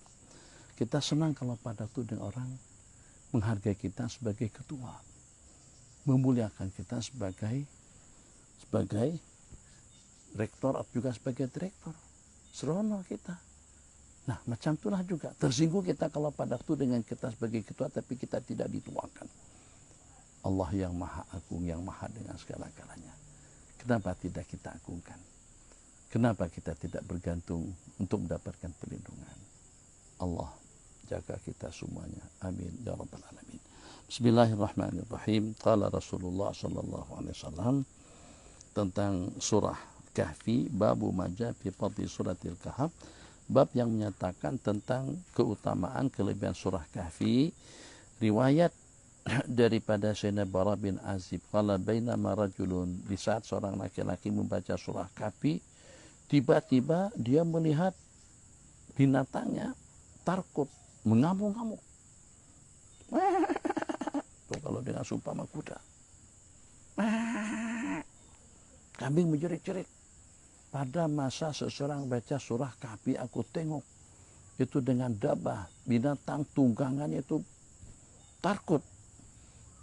Kita senang kalau pada waktu dengan orang menghargai kita sebagai ketua, memuliakan kita sebagai rektor atau juga sebagai direktur. Seronok kita. Nah, macam itulah juga. Tersinggung kita kalau pada waktu dengan kita sebagai ketua, tapi kita tidak dituakan. Allah yang maha agung, yang maha dengan segala-galanya. Kenapa tidak kita agungkan? Kenapa kita tidak bergantung untuk mendapatkan perlindungan? Allah jaga kita semuanya. Amin. Ya Rabbal Alamin. Bismillahirrahmanirrahim. Qala Rasulullah sallallahu alaihi wasallam tentang surah Kahfi, babu maja fi fadli suratil Kahf, bab yang menyatakan tentang keutamaan kelebihan surah Kahfi. Riwayat daripada Sayyidina Bara bin Azib, qala bainama rajulun, di saat seorang laki-laki membaca surah Kahfi, tiba-tiba dia melihat binatangnya tarkub, mengamuk-ngamuk. Kalau dengan sumpama kuda. kambing menjerit-jerit. Pada masa seseorang baca surah Kahfi, aku tengok itu dengan dabah, binatang tunggangannya itu takut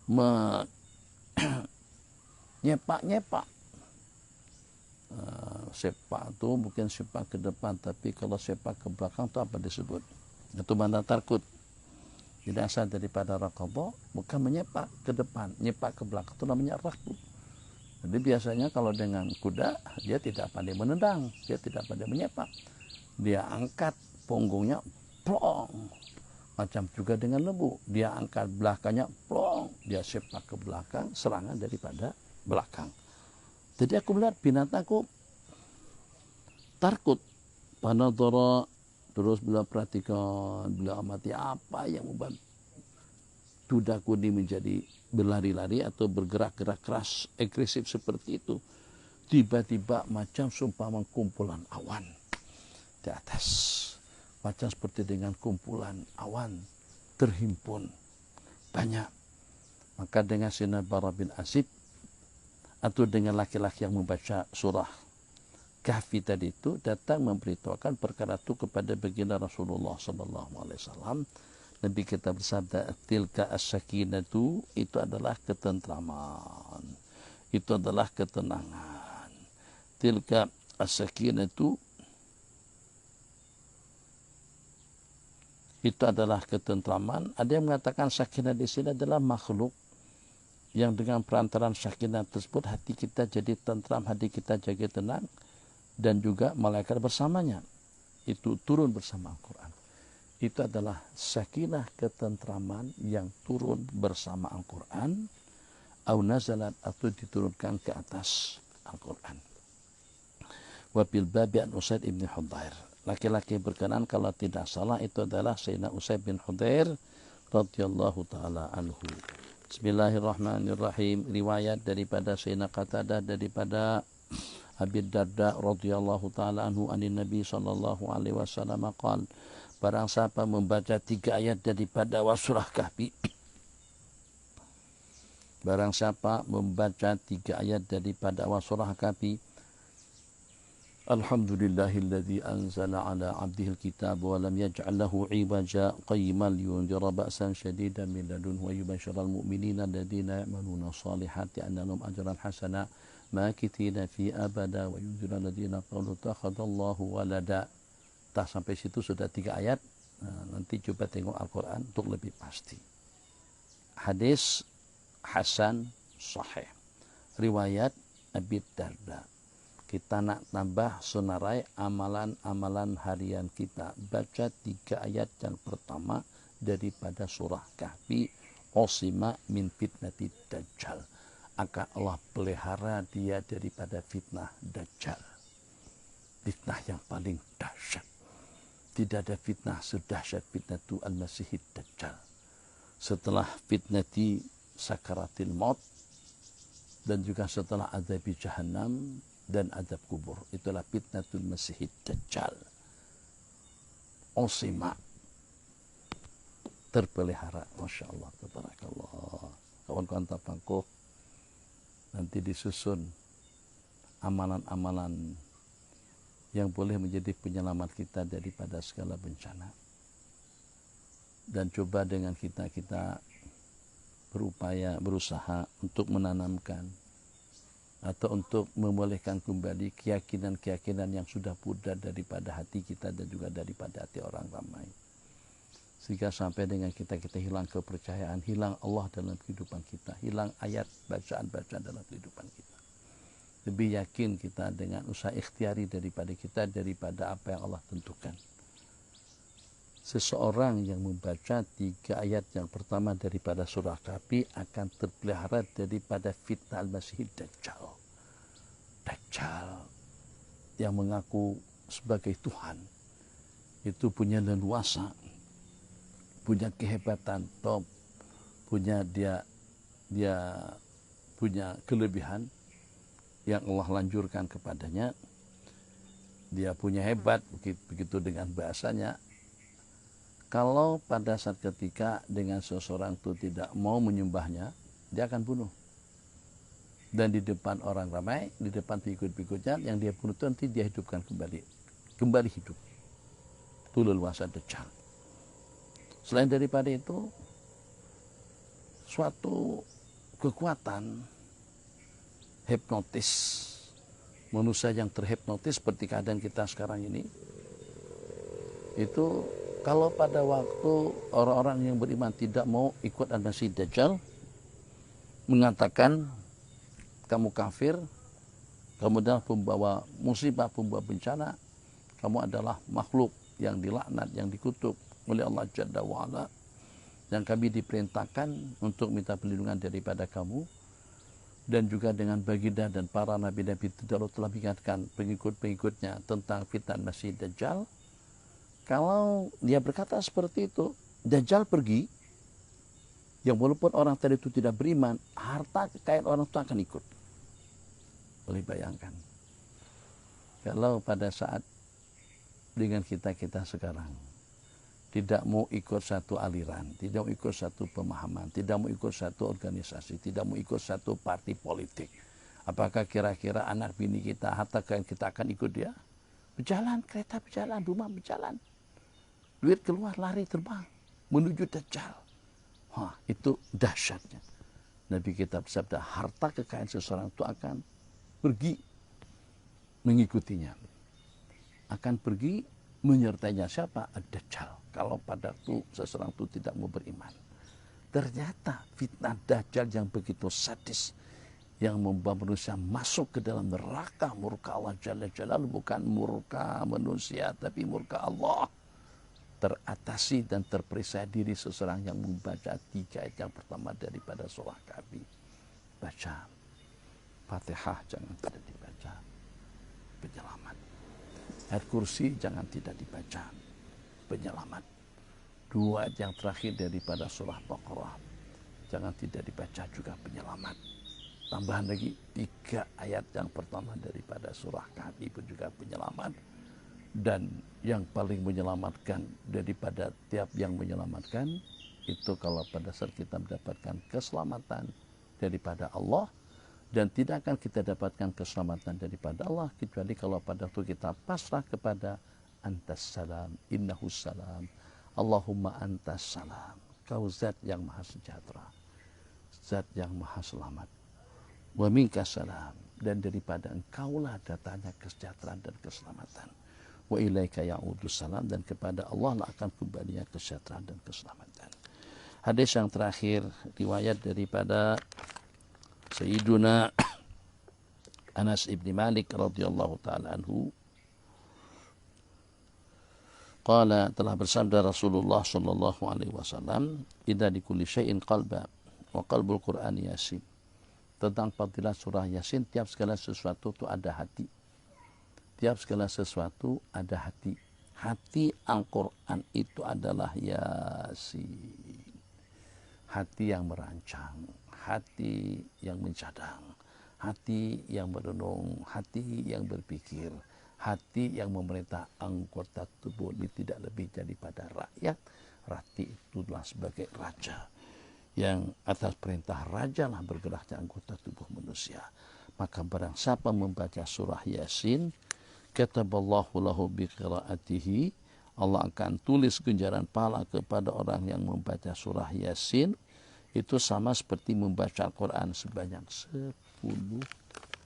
menyepak-nyepak. Sepak itu bukan sepak ke depan, tapi kalau sepak ke belakang itu apa disebut? Itu mana takut. Jadi asal daripada raqabah bukan menyepak ke depan, nyepak ke belakang itu namanya rakub. Jadi biasanya kalau dengan kuda dia tidak pandai menendang, dia tidak pandai menyepak. Dia angkat punggungnya plong. Macam juga dengan lembu, dia angkat belakangnya plong, dia sepak ke belakang, serangan daripada belakang. Jadi aku melihat binatangku takut. Panadhara, terus bila perhatikan, bila amati apa yang membuat kudaku ini menjadi berlari-lari atau bergerak-gerak keras, agresif seperti itu. Tiba-tiba macam seumpama kumpulan awan di atas. Macam seperti dengan kumpulan awan terhimpun banyak. Maka dengan Sayyidina Bara bin Azib atau dengan laki-laki yang membaca surah Kahfi tadi itu datang memberitahukan perkara itu kepada baginda Rasulullah sallallahu alaihi wasallam. Nabi kita bersabda, tilka as-sakinatu, itu adalah ketentraman, itu adalah ketenangan. Tilka as-sakinatu, itu adalah ketentraman. Ada yang mengatakan sakinah di sini adalah makhluk yang dengan perantaran sakinah tersebut hati kita jadi tentram, hati kita jadi tenang, dan juga malaikat bersamanya itu turun bersama Al-Quran. Itu adalah sakinah, ketentraman yang turun bersama Al-Quran, au nazalat, atau diturunkan ke atas Al-Quran. Wa bil babi an Usaid ibn Hudhair, laki-laki berkenan kalau tidak salah itu adalah Sayyidina Usaid bin Hudhair radhiyallahu taala anhu. Bismillahirrahmanirrahim. Riwayat daripada Sayyidina Qatadah daripada Abi Darda radhiyallahu taala anhu anin Nabi sallallahu alaihi wasallam qala, barang siapa membaca 3 ayat daripada surah Kahfi, barang siapa membaca 3 ayat daripada surah Kahfi, alhamdulillahilladzi anzala ala 'abdihi alkitab wa lam yaj'al lahu 'iwaja qayyiman liyunzira ba'san shadidan min ladunhu wa yubashshiral mu'minina alladhina ya'maluna shalihati anna lahum ajran hasana makithina fi abada wa yunzira alladhina qalu takhadallahu walada. Tak sampai situ sudah 3 ayat. Nah, nanti coba tengok Al-Quran untuk lebih pasti. Hadis Hasan Sahih, riwayat Abi Darda. Kita nak tambah senarai amalan-amalan harian kita. Baca 3 ayat yang pertama daripada surah Kahfi. Osima min fitnati dajjal. Akan Allah pelihara dia daripada fitnah dajjal. Fitnah yang paling dahsyat. Tidak ada fitnah sedahsyat fitnatu al-masihid dajjal. Setelah fitnati sakaratil maut dan juga setelah azab jahannam dan azab kubur, itulah fitnatul masihid dajjal. Osima, terpelihara. Masya Allah, tabarakallah. Kawan-kawan tapangkuh, nanti disusun amalan-amalan yang boleh menjadi penyelamat kita daripada segala bencana. Dan coba dengan kita berupaya, berusaha untuk menanamkan atau untuk memulihkan kembali keyakinan-keyakinan yang sudah pudar daripada hati kita dan juga daripada hati orang ramai. Sehingga sampai dengan kita hilang kepercayaan, hilang Allah dalam kehidupan kita, hilang ayat bacaan-bacaan dalam kehidupan kita. Lebih yakin kita dengan usaha ikhtiari daripada kita daripada apa yang Allah tentukan. Seseorang yang membaca 3 ayat yang pertama daripada surah Kahfi akan terpelihara daripada fitnah al-masihid dajjal. Dajjal yang mengaku sebagai Tuhan itu punya leluasa, punya kehebatan top, punya dia punya kelebihan yang Allah lanjurkan kepadanya. Dia punya hebat, begitu dengan bahasanya. Kalau pada saat ketika dengan seseorang itu tidak mau menyembahnya, dia akan bunuh. dan di depan orang ramai, di depan pengikut-pengikutnya, yang dia bunuh itu nanti dia hidupkan kembali hidup. Itu leluasa Dajjal. Selain daripada itu, suatu kekuatan hipnotis, manusia yang terhipnotis seperti keadaan kita sekarang ini, itu kalau pada waktu orang-orang yang beriman tidak mau ikut Al-Masih Dajjal, mengatakan kamu kafir, kamu adalah pembawa musibah, pembawa bencana, kamu adalah makhluk yang dilaknat, yang dikutuk oleh Allah Jalla wa'ala, yang kami diperintahkan untuk minta perlindungan daripada kamu. Dan juga dengan baginda dan para nabi-nabi terdahulu telah mengingatkan pengikut-pengikutnya tentang fitnah Masih Dajjal. Kalau dia berkata seperti itu, Dajjal pergi, yang walaupun orang tadi itu tidak beriman, harta kekayaan orang itu akan ikut. Boleh bayangkan, kalau pada saat dengan kita sekarang tidak mau ikut satu aliran, tidak mau ikut satu pemahaman, tidak mau ikut satu organisasi, tidak mau ikut satu parti politik, apakah kira-kira anak bini kita, harta kekayaan kita akan ikut dia? Berjalan, kereta berjalan, rumah berjalan, duit keluar, lari terbang menuju Dajjal. Wah, itu dahsyatnya. Nabi kita bersabda, harta kekayaan seseorang itu akan pergi mengikutinya, akan pergi menyertainya. Siapa? Ad-Dajjal. Kalau pada itu seseorang itu tidak mau beriman. Ternyata fitnah Dajjal yang begitu sadis, yang membawa manusia masuk ke dalam neraka murka Allah Jalla Jalaluhu, bukan murka manusia tapi murka Allah, teratasi dan terperiksa diri seseorang yang membaca 3 ayat yang pertama daripada surah Kahfi. Baca Fatihah jangan tidak dibaca, penyelamat. Ayat kursi jangan tidak dibaca, penyelamat. 2 ayat yang terakhir daripada surah Baqarah jangan tidak dibaca, juga penyelamat. Tambahan lagi 3 ayat yang pertama daripada surah Kahfi pun juga penyelamat. Dan yang paling menyelamatkan daripada tiap yang menyelamatkan itu kalau pada saat kita mendapatkan keselamatan daripada Allah. Dan tidak akan kita dapatkan keselamatan daripada Allah kecuali kalau pada waktu kita pasrah kepada Antas salam, innahus salam, Allahumma antas salam. Kau zat yang maha sejahtera, zat yang maha selamat. Wa minkas salam, dan daripada engkaulah datangnya kesejahteraan dan keselamatan. Wa ilaika ya'udus salam, dan kepada Allah lah akan kembalinya kesejahteraan dan keselamatan. Hadis yang terakhir riwayat daripada Sayyiduna Anas ibn Malik radhiyallahu ta'ala anhu, qala, telah bersabda Rasulullah sallallahu alaihi wasallam, idza likulli syai'in qalba wa qalbul Qur'an Yasin. Tentang fadilah surah Yasin, tiap segala sesuatu itu ada hati. Tiap segala sesuatu ada hati. Hati Al-Quran itu adalah Yasin. Hati yang merancang, hati yang mencadang, hati yang merenung, hati yang berpikir, hati yang memerintah anggota tubuh ini tidak lebih daripada rakyat. Hati itulah sebagai raja, yang atas perintah raja lah bergeraknya anggota tubuh manusia. Maka barang siapa membaca surah Yasin, kataballahu lahu biqiraatihi, Allah akan tulis ganjaran pahala kepada orang yang membaca surah Yasin. Itu sama seperti membaca Al-Quran sebanyak 10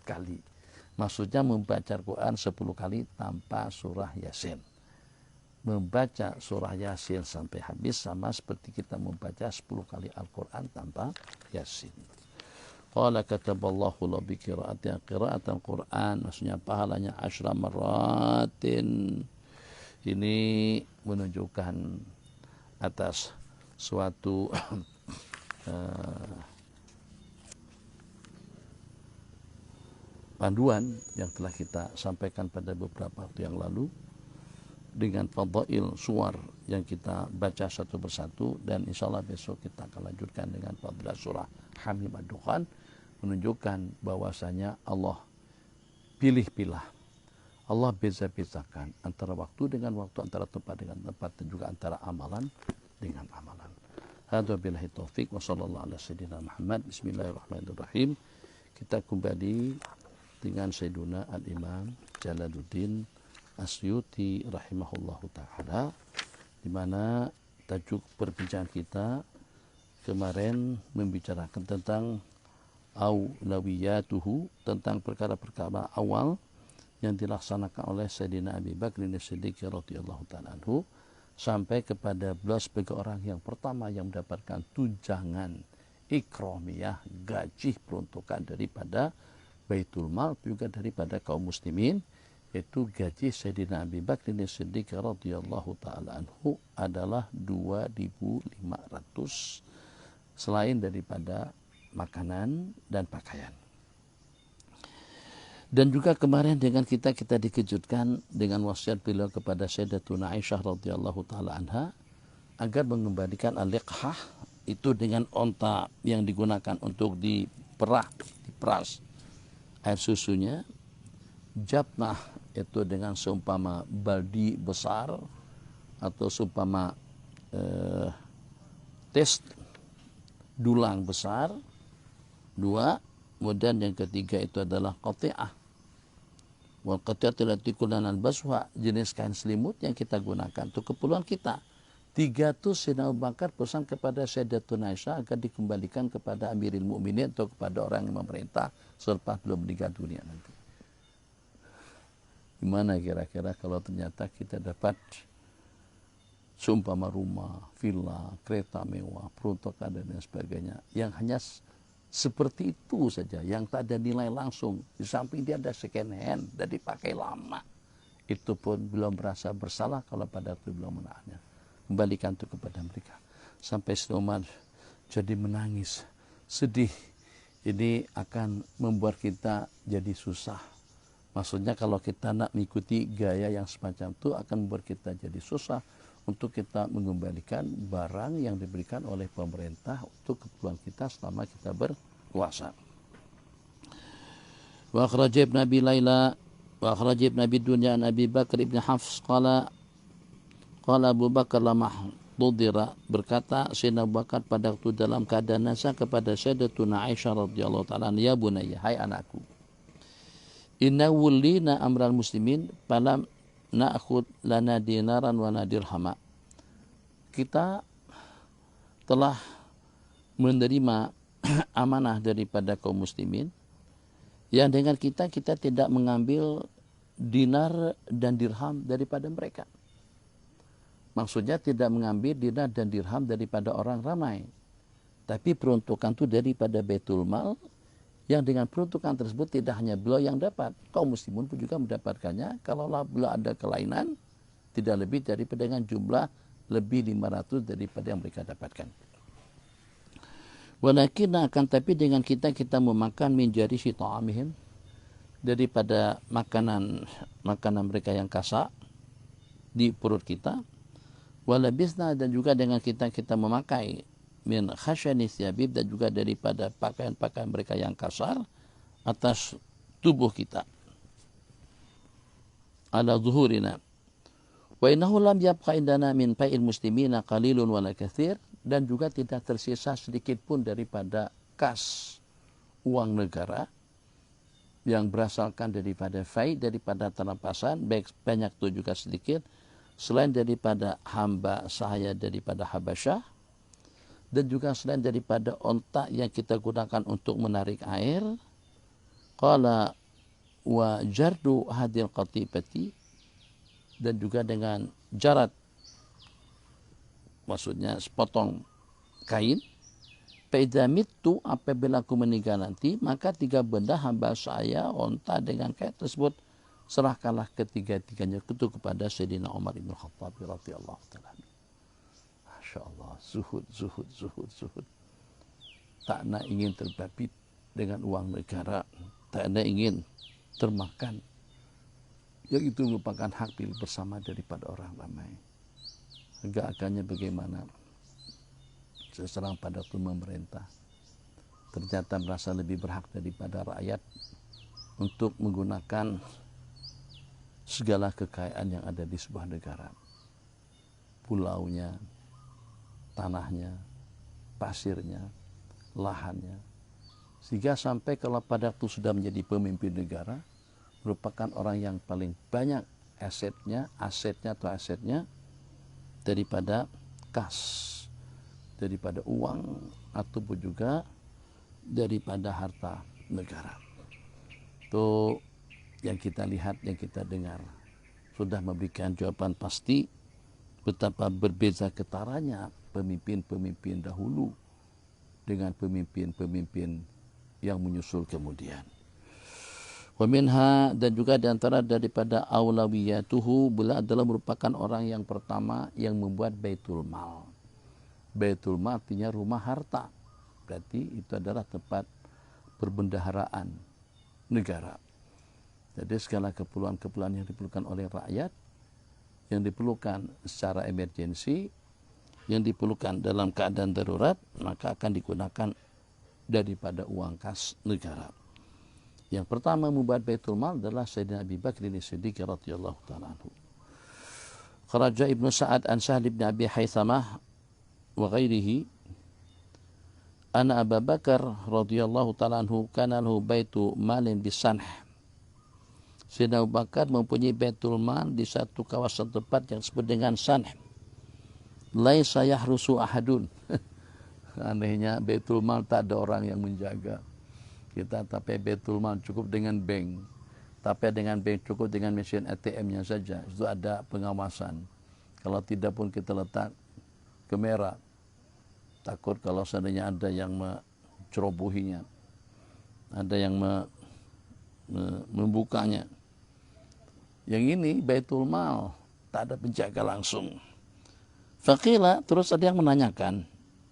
kali. Maksudnya membaca Al-Quran 10 kali tanpa surah Yasin. Membaca surah Yasin sampai habis sama seperti kita membaca 10 kali Al-Quran tanpa Yasin. Qala kataballahu lahu biqiraatihi, qiraatul Quran maksudnya pahalanya 10 maratin. Ini menunjukkan atas suatu panduan yang telah kita sampaikan pada beberapa waktu yang lalu, dengan fadail suar yang kita baca satu persatu, dan insyaallah besok kita akan lanjutkan dengan fadilah surah Hamim Ad-Dukhan, menunjukkan bahwasanya Allah pilih-pilah, Allah beza-bezakan antara waktu dengan waktu, antara tempat dengan tempat, dan juga antara amalan dengan amalan. Hadza billahi taufik wa sallallahu ala sayyidina Muhammad. Bismillahirrahmanirrahim. kita kembali dengan Sayyiduna Al-Imam Jalaluddin Asyuti rahimahullahu ta'ala, di mana tajuk perbincangan kita kemarin membicarakan tentang aulawiyatuhu, tentang perkara-perkara awal yang dilaksanakan oleh Sayyidina Abi Bakr As-Siddiq radhiyallahu ta'ala anhu, sampai kepada beliau sebagai orang yang pertama yang mendapatkan tunjangan ikramiyah, gaji peruntukan daripada Baitul Mal, juga daripada kaum muslimin, yaitu gaji Sayyidina Abi Bakr As-Siddiq radhiyallahu ta'ala anhu adalah 2.500, selain daripada makanan dan pakaian. Dan juga kemarin dengan kita dikejutkan dengan wasiat beliau kepada Sayyidatuna Aisyah radhiyallahu taala anha agar mengembalikan al-liqhah, itu dengan onta yang digunakan untuk diperas air susunya, jabnah itu dengan seumpama baldi besar atau seumpama tes dulang besar, 2. Kemudian yang ketiga itu adalah qati'ah. Wal qati'atu allati kunna nalbasuha, jenis kain selimut yang kita gunakan untuk keperluan kita. 3 itu Sayyidina Abu Bakar pesan kepada Sayyidatuna Aisyah agar dikembalikan kepada Amirul Mukminin atau kepada orang yang memerintah selepas belum meninggal dunia nanti. Gimana kira-kira kalau ternyata kita dapat seumpama rumah, villa, kereta mewah, peruntukan dan lain sebagainya, yang hanya seperti itu saja, yang tak ada nilai langsung, di samping dia ada second hand dan dipakai lama, itu pun belum merasa bersalah kalau pada waktu belum menahannya. Kembalikan itu kepada mereka. Sampai Umar jadi menangis, sedih. Ini akan membuat kita jadi susah. Maksudnya kalau kita nak mengikuti gaya yang semacam itu akan membuat kita jadi susah untuk kita mengembalikan barang yang diberikan oleh pemerintah untuk keperluan kita selama kita berpuasa. Wa akhraj Ibn Abi Layla wa akhraj Ibn Abi Dunya an Abi Bakr ibn Hafs qala Abu Bakar lamah tudira, berkata Sayyidina Abu Bakar pada waktu dalam keadaan nasa kepada Sayyidatuna Aisyah radhiyallahu ta'ala, ya bunayya, hai anakku, inna wulina amral muslimin falam na'khud lana dinaran wa nadirhama. Kita telah menerima amanah daripada kaum muslimin yang dengan kita tidak mengambil dinar dan dirham daripada mereka. Maksudnya tidak mengambil dinar dan dirham daripada orang ramai, tapi peruntukan itu daripada Baitul Mal, yang dengan peruntukan tersebut tidak hanya beliau yang dapat, kaum muslimin pun juga mendapatkannya. Kalaulah beliau ada kelainan, tidak lebih daripada dengan jumlah lebih 500 daripada yang mereka dapatkan. Walakin akan tapi dengan kita memakan min jarisi ta'amihim, daripada makanan mereka yang kasar di perut kita. Walabisna, dan juga dengan kita memakai min khasyani thiyabib, dan juga daripada pakaian-pakaian mereka yang kasar atas tubuh kita, ala zuhurina. Wa innahu lam yabqa indana min pa'il muslimina qalilun wala katsir, dan juga tidak tersisa sedikit pun daripada kas uang negara yang berasalkan daripada fai, daripada terampasan, baik banyak itu juga sedikit, selain daripada hamba sahaya daripada Habasyah, dan juga selain daripada onta yang kita gunakan untuk menarik air. Qala wa jardu hadil qatibati, dan juga dengan jarat, maksudnya sepotong kain. Faidha mittu, apabila aku meninggal nanti, maka 3 benda hamba saya, onta dengan kain tersebut, serahkanlah ketiga-tiganya itu kepada Sayyidina Umar bin Khattab radhiyallahu ta'ala. Masya Allah, zuhud. Tak nak ingin terbabit dengan uang negara, tak nak ingin termakan, yang itu merupakan hak milik bersama daripada orang ramai. Agak-agaknya bagaimana seseorang pada waktu memerintah ternyata merasa lebih berhak daripada rakyat untuk menggunakan segala kekayaan yang ada di sebuah negara, pulaunya, tanahnya, pasirnya, lahannya, Sehingga sampai kalau pada waktu sudah menjadi pemimpin negara, merupakan orang yang paling banyak asetnya daripada kas, daripada uang, ataupun juga daripada harta negara. Itu yang kita lihat, yang kita dengar. Sudah memberikan jawaban pasti betapa berbeza ketaranya pemimpin-pemimpin dahulu dengan pemimpin-pemimpin yang menyusul kemudian. Wa minha, dan juga diantara daripada aulawiyatuhu, beliau adalah merupakan orang yang pertama yang membuat Baitul Mal. Baitul Mal artinya rumah harta. Berarti itu adalah tempat perbendaharaan negara. Jadi segala keperluan-keperluan yang diperlukan oleh rakyat, yang diperlukan secara emergensi, yang diperlukan dalam keadaan darurat, maka akan digunakan daripada uang kas negara. Yang pertama membuat Baitul Mal adalah Sayyidina Abi Bakr As-Siddiq radhiyallahu ta'ala anhu. Kharaja Ibnu Sa'ad an Sahl bin Abi Haythamah wa ghairihi anna Abu Bakar radhiyallahu ta'ala anhu kana lahu baitu malin bisanh. Sayyidina Abu Bakar mempunyai Baitul Mal di satu kawasan tempat yang disebut dengan Sanh. Laisa yahrusu ahadun. Anehnya Baitul Mal tak ada orang yang menjaga. Kita tapi Baitul Mal cukup dengan bank. Tapi dengan bank cukup dengan mesin ATM-nya saja. Itu ada pengawasan. Kalau tidak pun kita letak kamera. Takut kalau seandainya ada yang mencerobohinya. Ada yang membukanya. Yang ini Baitul Mal tak ada penjaga langsung. Faqila, terus ada yang menanyakan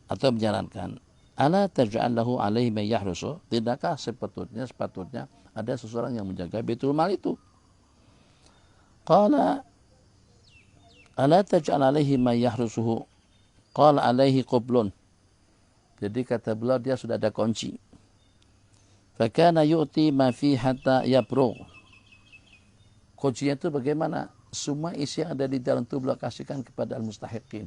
atau menyarankan, ala taj'al lahu alaihi man yahrusu, tidakkah sepatutnya ada seseorang yang menjaga Baitul Mal itu? Qala ala taj'al alaihi man yahrusuhu, qala alaihi qublun. Jadi kata beliau dia sudah ada kunci. Fakana yu'ti ma fi hatta yabrugh. Kuncinya itu bagaimana? Semua isi yang ada di dalam itu beliau kasihkan kepada al-mustahiqin.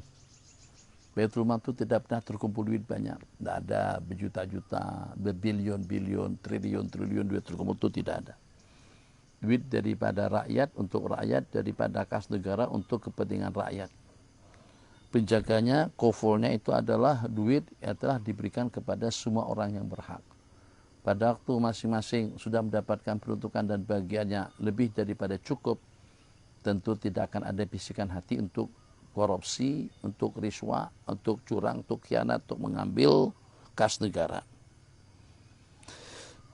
Baitul Mal itu tidak pernah terkumpul duit banyak. Tidak ada berjuta-juta, berbilion-bilion, triliun-triliun duit terkumpul itu tidak ada. Duit daripada rakyat untuk rakyat, daripada kas negara untuk kepentingan rakyat. Penjaganya, kofulnya itu adalah duit yang telah diberikan kepada semua orang yang berhak. Pada waktu masing-masing sudah mendapatkan peruntukan dan bagiannya lebih daripada cukup, tentu tidak akan ada bisikan hati untuk korupsi, untuk riswah, untuk curang, untuk khianat, untuk mengambil kas negara.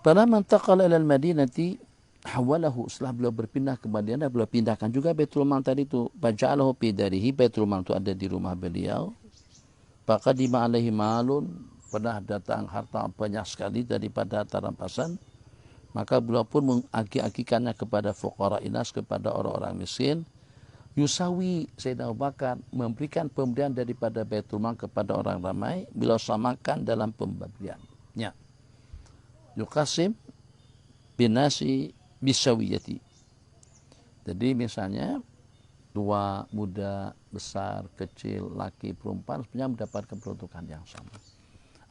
Pada mantaqala ilal Madinati hawalahu, setelah beliau berpindah ke Madinah, beliau pindahkan juga Baitul Mal tadi itu. Baja'alahu fi darihi, Baitul Mal itu ada di rumah beliau. Faqadima alaihi malun, pernah datang harta banyak sekali daripada harta rampasan. Maka beliau pun mengagi-agikannya kepada fuqara inas, kepada orang-orang miskin. Yusawi, Sayyidina Abu Bakar memberikan pemberian daripada Baitul Mal kepada orang ramai, beliau samakan dalam pemberiannya. Yuqasim binasi bisawiyati. Jadi misalnya tua, muda, besar, kecil, laki, perempuan sebenarnya mendapatkan peruntukan yang sama.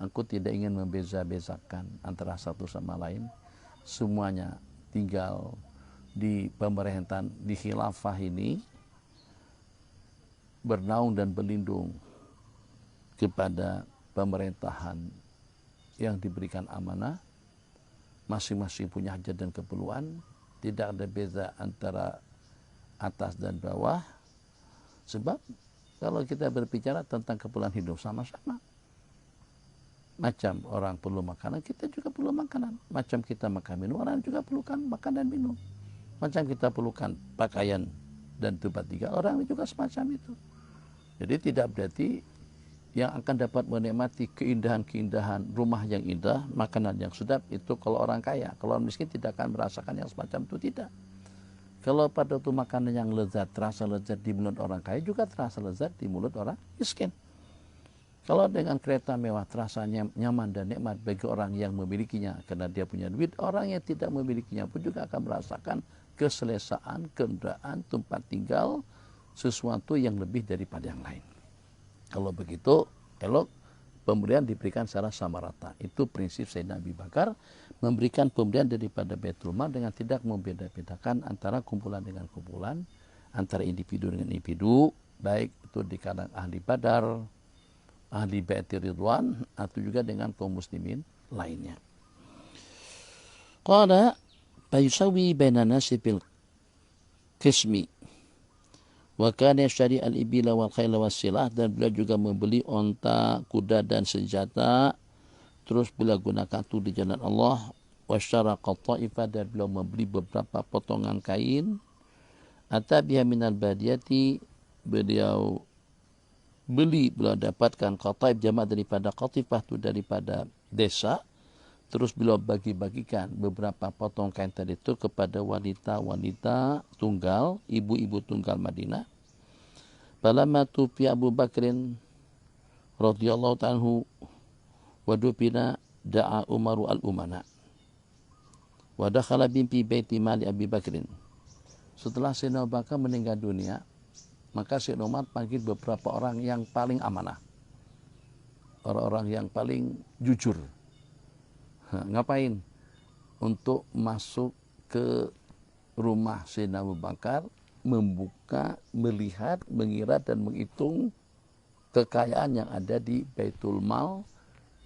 Aku tidak ingin membeza-bezakan antara satu sama lain. Semuanya tinggal di pemerintahan, di khilafah ini bernaung dan berlindung kepada pemerintahan yang diberikan amanah. Masing-masing punya hajat dan keperluan, tidak ada beza antara atas dan bawah. Sebab kalau kita berbicara tentang keperluan hidup sama-sama, macam orang perlu makanan, kita juga perlu makanan. Macam kita makan minum, orang juga perlukan makan dan minum. Macam kita perlukan pakaian dan tempat tinggal, orang juga semacam itu. Jadi tidak berarti yang akan dapat menikmati keindahan-keindahan rumah yang indah, makanan yang sedap, itu kalau orang kaya. Kalau orang miskin tidak akan merasakan yang semacam itu, tidak. Kalau pada waktu makanan yang lezat, terasa lezat di mulut orang kaya, juga terasa lezat di mulut orang miskin. Kalau dengan kereta mewah terasa nyaman dan nikmat bagi orang yang memilikinya karena dia punya duit, orang yang tidak memilikinya pun juga akan merasakan keselesaan, kerendahan, tempat tinggal, sesuatu yang lebih daripada yang lain. Kalau begitu, elok pemberian diberikan secara sama rata. Itu prinsip Sayyidina Abu Bakar, memberikan pemberian daripada Baitul Mal dengan tidak membeda-bedakan antara kumpulan dengan kumpulan, antara individu dengan individu, baik itu di kalangan ahli Badar, ahli Baitur Ridwan, atau juga dengan kaum muslimin lainnya. Qala fayusawi baina nasi bil qismi wa kana yashtari al-ibila wal khayla was silah, dan beliau juga membeli onta, kuda dan senjata, terus beliau gunakan itu di jalan Allah. Washtara qatta'ifah, dan beliau membeli beberapa potongan kain. Atabiha minal badiyati, beliau dapatkan qata'if, jamaah daripada qatifah, itu daripada desa. Terus beliau bagi-bagikan beberapa potong kain tadi itu kepada wanita-wanita tunggal, ibu-ibu tunggal Madinah. Falamma tufiya Abu Bakrin radhiyallahu anhu wa dufina da'a Umaru al-Umana wa dakhala fi baiti mali Abi Bakrin. Setelah Sayyidina Abu Bakar meninggal dunia, maka Sayyidina Umar panggil beberapa orang yang paling amanah, orang-orang yang paling jujur. Ngapain? Untuk masuk ke rumah Sayyidina Abu Bakar, membuka, melihat, mengira dan menghitung kekayaan yang ada di Baitul Mal,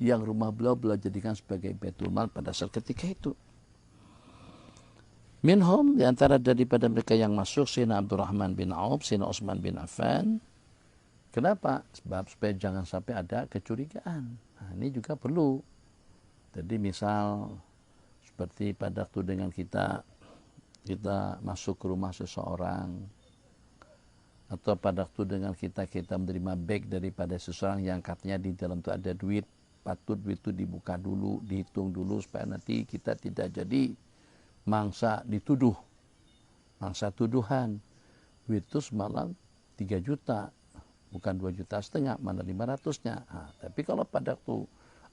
yang rumah beliau jadikan sebagai Baitul Mal pada saat ketika itu. Minhum, diantara daripada mereka yang masuk, Sayyidina Abdurrahman bin Auf, Sayyidina Utsman bin Affan. Kenapa? Sebab supaya jangan sampai ada kecurigaan. Nah, ini juga perlu. Jadi misal seperti pada waktu dengan kita masuk ke rumah seseorang, atau pada waktu dengan kita menerima bag daripada seseorang yang katanya di dalam itu ada duit, patut duit itu dibuka dulu, dihitung dulu supaya nanti kita tidak jadi mangsa dituduh, mangsa tuduhan. Duit itu semalam 3 juta, bukan 2,5 juta, mana 500-nya. Nah, tapi kalau pada waktu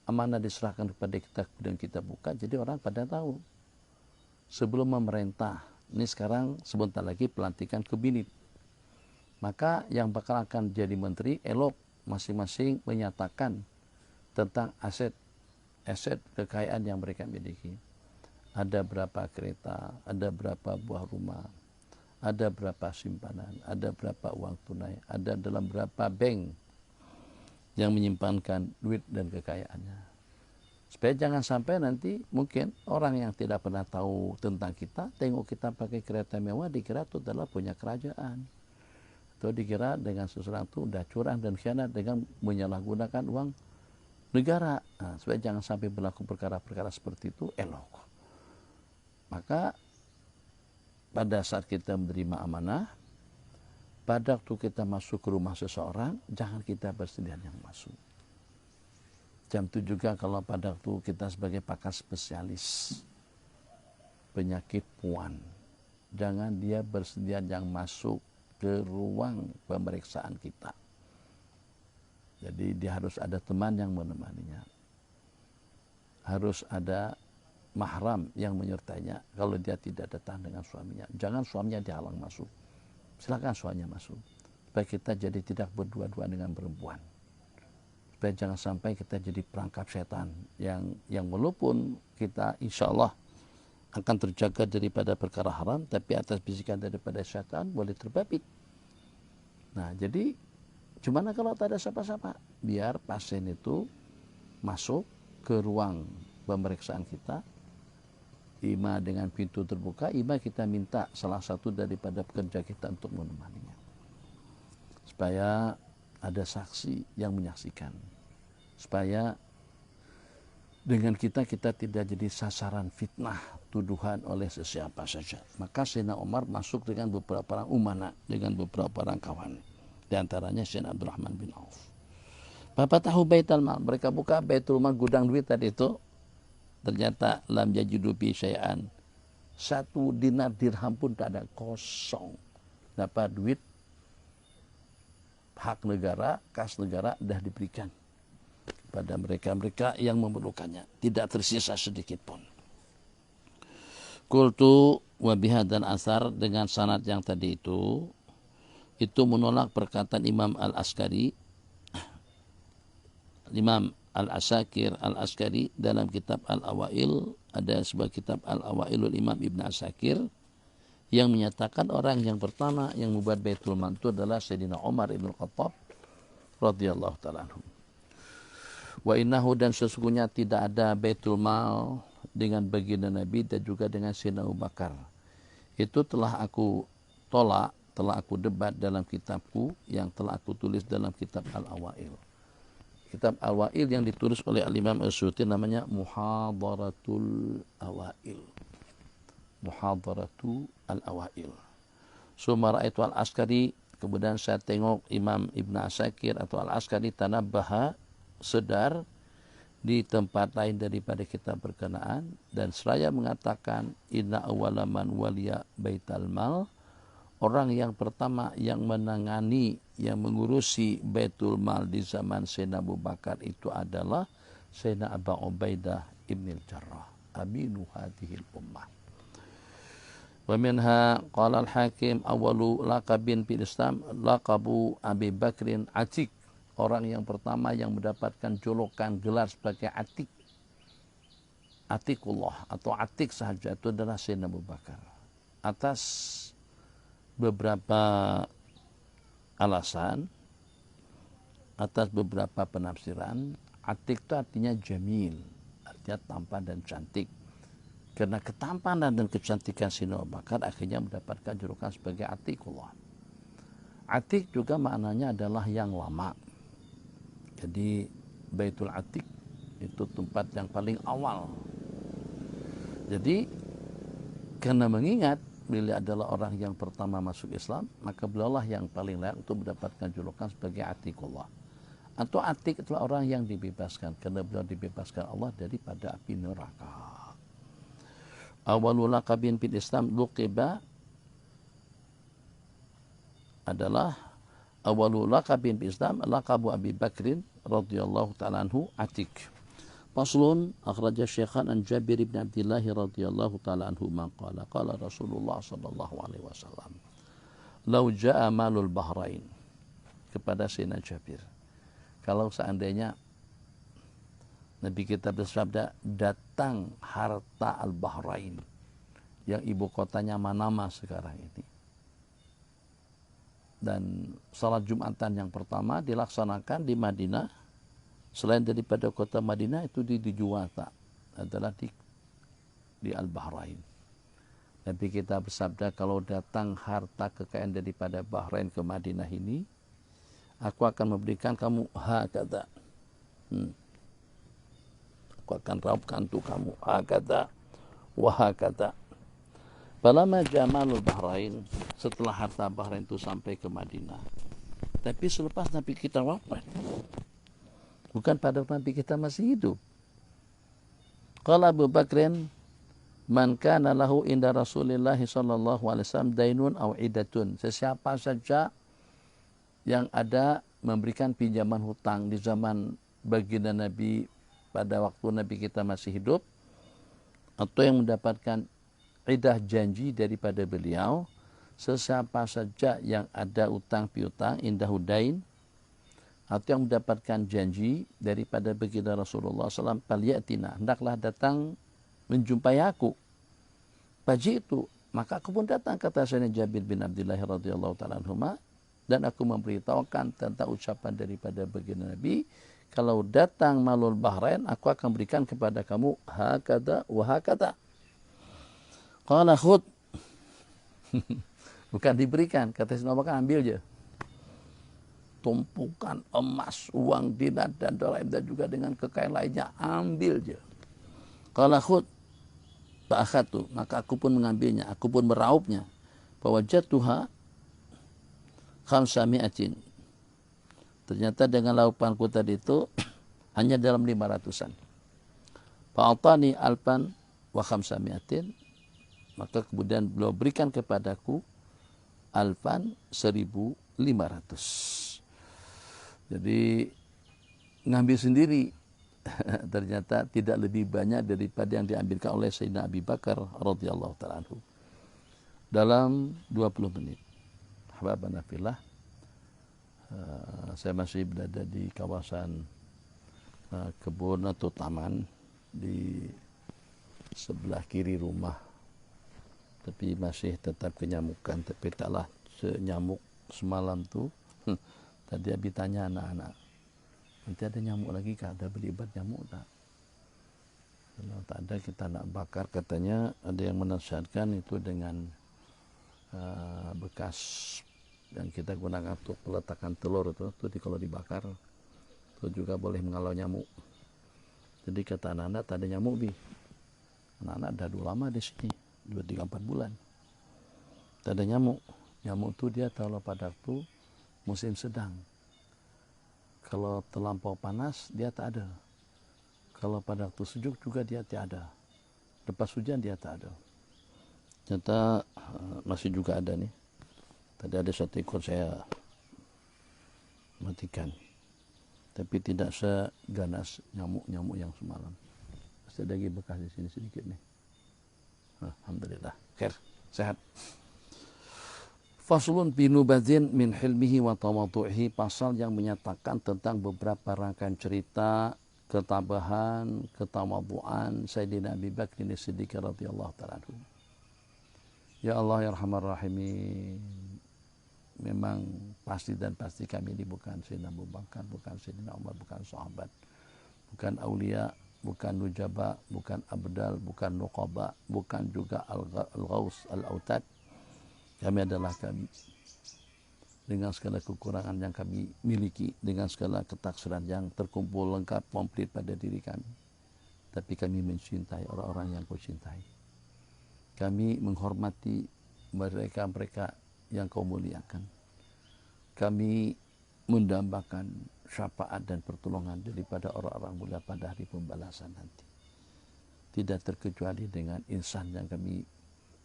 amanah diserahkan kepada kita dan kita buka, jadi orang pada tahu. Sebelum memerintah, ini sekarang sebentar lagi pelantikan kabinet, maka yang bakal akan jadi menteri elok masing-masing menyatakan tentang aset kekayaan yang mereka miliki. Ada berapa kereta, ada berapa buah rumah, ada berapa simpanan, ada berapa uang tunai, ada dalam berapa bank yang menyimpankan duit dan kekayaannya. Supaya jangan sampai nanti mungkin orang yang tidak pernah tahu tentang kita, tengok kita pakai kereta mewah, dikira itu adalah punya kerajaan. Atau dikira dengan sesuatu udah curang dan khianat dengan menyalahgunakan uang negara. Nah, supaya jangan sampai berlaku perkara-perkara seperti itu, elok. Maka pada saat kita menerima amanah, pada waktu kita masuk ke rumah seseorang, jangan kita bersendirian yang masuk. Jam itu juga kalau pada waktu kita sebagai pakar spesialis penyakit puan, jangan dia bersendirian yang masuk ke ruang pemeriksaan kita. Jadi dia harus ada teman yang menemaninya. Harus ada mahram yang menyertainya kalau dia tidak datang dengan suaminya. Jangan suaminya dihalang masuk. Silakan suaminya masuk. Supaya kita jadi tidak berdua-dua dengan perempuan. Supaya jangan sampai kita jadi perangkap setan yang walaupun kita insya Allah akan terjaga daripada perkara haram, tapi atas bisikan daripada setan boleh terbabit. Nah, jadi gimana kalau tak ada siapa-siapa? Biar pasien itu masuk ke ruang pemeriksaan kita, ima dengan pintu terbuka, ima kita minta salah satu daripada pekerja kita untuk menemaninya. Supaya ada saksi yang menyaksikan. Supaya dengan kita tidak jadi sasaran fitnah, tuduhan oleh sesiapa saja. Maka Sayyidina Umar masuk dengan beberapa orang umana, dengan beberapa orang kawan. Di antaranya Sayyidina Abdurrahman bin Auf. Bapak tahu Baitul Mal, mereka buka Baitul Mal, gudang duit tadi itu. Ternyata lam yajidu bi syai'an. 1 dinar dirham pun tak ada, kosong. Dapat duit hak negara, kas negara dah diberikan pada mereka-mereka yang memerlukannya. Tidak tersisa sedikit pun. Qultu wa bihadan asar, dengan sanad yang tadi itu menolak perkataan Imam Al-Askari Imam Al-Asakir Al-Askari dalam kitab Al-Awail, ada sebuah kitab Al-Awailul Imam Ibn Asakir yang menyatakan orang yang pertama yang membuat Baitul Mal itu adalah Sayyidina Umar Ibn Khattab radhiyallahu ta'ala anhu. Wa innahu, dan sesungguhnya tidak ada Baitul Mal dengan baginda Nabi dan juga dengan Sayyidina Abu Bakar. Itu telah aku tolak, telah aku debat dalam kitabku yang telah aku tulis dalam kitab Al-Awail. Kitab Al-Awail yang ditulis oleh Al-Imam As-Suyuti namanya Muhadharatul Awail. Muhadharatu Al-Awail. Summa ra'aitu Al-Askari, kemudian saya tengok Imam Ibn Asakir atau Al-Askari tanabbaha, sedar di tempat lain daripada kitab berkenaan, dan seraya mengatakan inna awwala man waliya baital mal, orang yang pertama yang menangani, yang mengurusi Baitul Mal di zaman Sayyidina Abu Bakar itu adalah Sayyidina Abu Ubaidah ibn al-Jarrah, aminu hadhil ummah. Wa minha qala al-Hakim awwalu laqabin fil Islam laqabu Abi Bakrin Atik, orang yang pertama yang mendapatkan julukan gelar sebagai Atik, Atikullah atau Atik sahaja, itu adalah Sayyidina Abu Bakar. Atas beberapa alasan, atas beberapa penafsiran, Atik itu artinya jamil, artinya tampan dan cantik. Karena ketampanan dan kecantikan Sayyidina Abu Bakar akhirnya mendapatkan julukan sebagai Atikullah. Atik juga maknanya adalah yang lama. Jadi Baitul Atik itu tempat yang paling awal. Jadi karena mengingat beliau adalah orang yang pertama masuk Islam, maka beliaulah yang paling layak untuk mendapatkan julukan sebagai Atikullah. Atau Atik itulah orang yang dibebaskan, karena beliau dibebaskan Allah daripada api neraka. Awalul laqabin fil Islam luqiba adalah awalul laqabin fil Islam laqabu Abi Bakrin radhiyallahu ta'ala anhu Atik. Faslun akhraja Syekhan an Jabir bin Abdullah radhiyallahu ta'ala anhu maqala qala Rasulullah sallallahu alaihi wasallam law jaa malul bahrain, kepada Sayyidina Jabir, kalau seandainya Nabi kita bersabda datang harta al-Bahrain yang ibu kotanya Manama sekarang ini, dan salat Jumatan yang pertama dilaksanakan di Madinah, selain daripada kota Madinah itu di Juwata, adalah di Al-Bahrain. Nabi kita bersabda, kalau datang harta kekayaan daripada Bahrain ke Madinah ini, aku akan memberikan kamu hakata. Aku akan raupkan untuk kamu hakata wa hakata. Falamma jamalul Bahrain, setelah harta Bahrain itu sampai ke Madinah. Tapi selepas Nabi kita wafat, bukan pada Nabi kita masih hidup. Qala Abu Bakrin, man kana lahu inda Rasulillah sallallahu alaihi wasallam dainun aw idatun, sesiapa saja yang ada memberikan pinjaman hutang di zaman baginda Nabi pada waktu Nabi kita masih hidup, atau yang mendapatkan idah janji daripada beliau, sesiapa saja yang ada utang piutang indah hudain, atau yang mendapatkan janji daripada baginda Rasulullah SAW, palyatina, hendaklah datang menjumpai aku. Pagi itu, maka aku pun datang, kata Sayyidina Jabir bin Abdullah radhiyallahu ta'ala anhuma, dan aku memberitahukan tentang ucapan daripada baginda Nabi, kalau datang malul Bahrain, aku akan berikan kepada kamu hakada wa hakada. Qala khud. Bukan diberikan, kata Sayyidina Abu Bakar, ambil je. Tumpukan emas, uang dinar dan dolar dan juga dengan kekayaan lainnya, ambil je. Qala khud. Fa'akhadtu, maka aku pun mengambilnya, aku pun meraupnya. Fawajadtuha khamsami'atin. Ternyata dengan laupanku tadi itu hanya dalam 500-an. Fa'atani alpan wa khamsami'atin, maka kemudian beliau berikan kepadaku alfan 1.500. Jadi ngambil sendiri. Ternyata tidak lebih banyak daripada yang diambilkan oleh Sayyidina Abi Bakar radhiyallahu ta'ala anhu dalam 20 menit. Ahbabana fillah, saya masih berada di kawasan kebun atau taman di sebelah kiri rumah, tapi masih tetap kenyamukan. Tapi taklah senyamuk semalam tu. Tadi Abi tanya anak-anak, nanti ada nyamuk lagi kah? Ada beli obat nyamuk tak? Kalau tak ada kita nak bakar. Katanya ada yang menasihatkan itu dengan bekas yang kita gunakan untuk peletakan telur itu kalau dibakar itu juga boleh menghalau nyamuk. Jadi kata anak-anak tak ada nyamuk bi. Anak-anak dah dulu lama di sini, 2, 3, 4 bulan. Tak ada nyamuk. Nyamuk tu dia kalau pada waktu musim sedang. Kalau terlampau panas dia tak ada. Kalau pada waktu sejuk juga dia tak ada. Lepas hujan dia tak ada. Ternyata masih juga ada nih. Tadi ada 1 ekor saya matikan. Tapi tidak seganas nyamuk-nyamuk yang semalam. Masih ada lagi bekas di sini sedikit nih. Alhamdulillah. Khair. Sehat. Faslun fi nubadzin min hilmihi wa tawadhu'ihi, pasal yang menyatakan tentang beberapa rangkaian cerita ketabahan, ketawadhu'an Sayyidina Abi Bakr As-Siddiq radhiyallahu ta'ala anhu. Ya Allah ya Rahman Rahimin, memang pasti dan pasti kami ini bukan Sayyidina Abu Bakar, bukan Sayyidina Umar, bukan sahabat, bukan aulia, bukan nujaba, bukan abdal, bukan nuqaba, bukan juga al-ghaus, al-autad. Kami adalah kami, dengan segala kekurangan yang kami miliki, dengan segala ketaksiran yang terkumpul lengkap komplit pada diri kami. Tapi kami mencintai orang-orang yang kau cintai. Kami menghormati mereka-mereka yang kau muliakan. Kami mendambakan syafaat dan pertolongan daripada orang-orang mulia pada hari pembalasan nanti. Tidak terkecuali dengan insan yang kami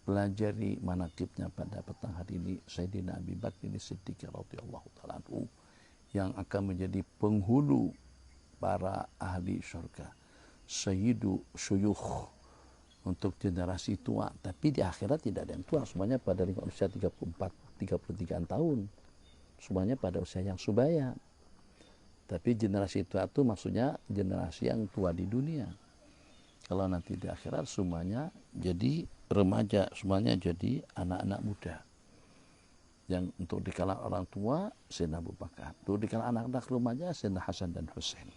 pelajari manaqibnya pada petang hari ini, Sayyidina Abi Bakr As-Siddiq radhiyallahu ta'ala anhu, yang akan menjadi penghulu para ahli syurga, sayyidu syuyukh untuk generasi tua. Tapi di akhirat tidak ada yang tua, semuanya pada usia 33 tahun, semuanya pada usia yang subaya. Tapi generasi tua itu maksudnya generasi yang tua di dunia. Kalau nanti di akhirat semuanya jadi remaja, semuanya jadi anak-anak muda. Yang untuk di kalangan orang tua Sayyidina Abu Bakar, untuk di kalangan anak-anak remaja Sayyidina Hasan dan Husain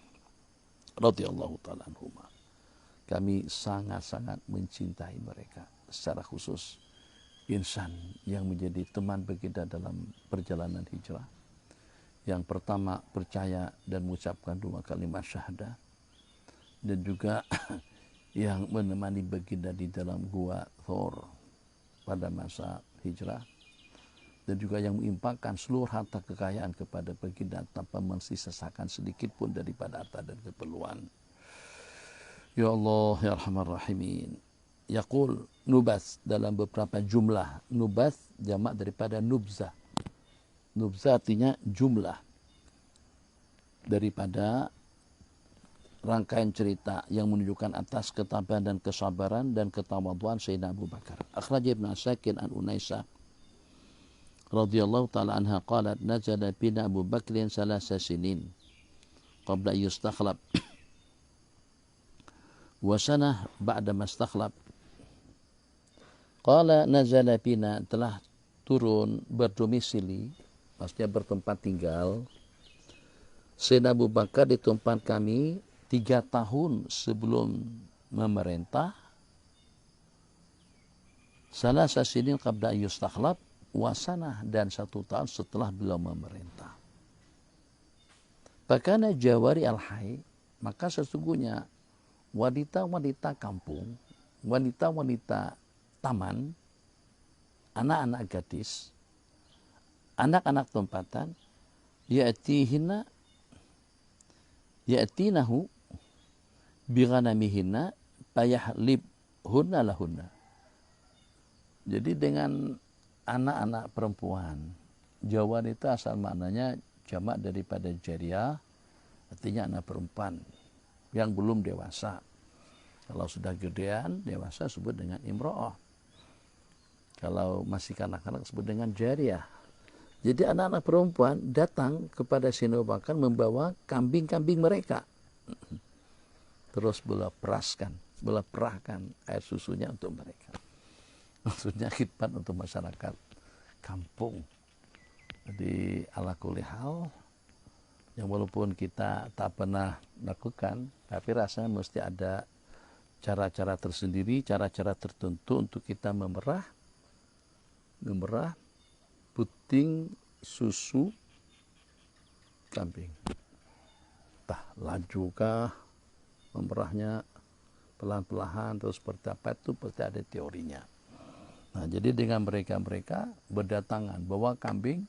radhiyallahu ta'ala anhuma. Kami sangat-sangat mencintai mereka, secara khusus insan yang menjadi teman baginda dalam perjalanan hijrah. Yang pertama percaya dan mengucapkan 2 kalimat syahadah, dan juga yang menemani baginda di dalam gua Thor pada masa hijrah, dan juga yang menginfakkan seluruh harta kekayaan kepada baginda tanpa mensisakan sedikit pun daripada harta dan keperluan. Ya Allah ya Rahman Rahimin. Yaqul nubas dalam beberapa jumlah. Nubas jamak daripada nubzah. Nubzah artinya jumlah daripada rangkaian cerita yang menunjukkan atas ketabahan dan kesabaran dan ketawadhuan Sayyidina Abu Bakar. Akhraj Ibn Asakir an Unaisah radhiyallahu ta'ala anha qalat nazala bina Abu Bakrin 3 sinin qabla yustakhlab wa sanah ba'da mastakhlab. Qala nazala bina, telah turun berdomisili, maksudnya bertempat tinggal Sayyidina Abu Bakar di tempat kami 3 tahun sebelum memerintah, 3 sinin qabla yustakhlab wa sanah, dan 1 tahun setelah beliau memerintah. Pakana jawari al-hay, maka sesungguhnya wanita-wanita kampung, wanita-wanita taman, anak-anak gadis, anak-anak tempatan, ya'tinahu bighanamihinna fayahlibhunna lahunna. Jadi dengan anak-anak perempuan, Jawa itu asal maknanya jamak daripada jariyah, artinya anak perempuan yang belum dewasa. Kalau sudah gedean, dewasa sebut dengan imro'ah. Kalau masih kanak-kanak sebut dengan jariyah. Jadi anak-anak perempuan datang kepada Sayyidina Abu Bakar membawa kambing-kambing mereka. Terus beliau perahkan air susunya untuk mereka. Maksudnya khidmat untuk masyarakat kampung. Jadi ala kulli hal, yang walaupun kita tak pernah lakukan, tapi rasanya mesti ada cara-cara tersendiri, cara-cara tertentu untuk kita memerah puting susu kambing. Entah lajukah memerahnya pelan-pelan terus seperti apa, itu pasti ada teorinya. Nah, jadi dengan mereka berdatangan bawa kambing,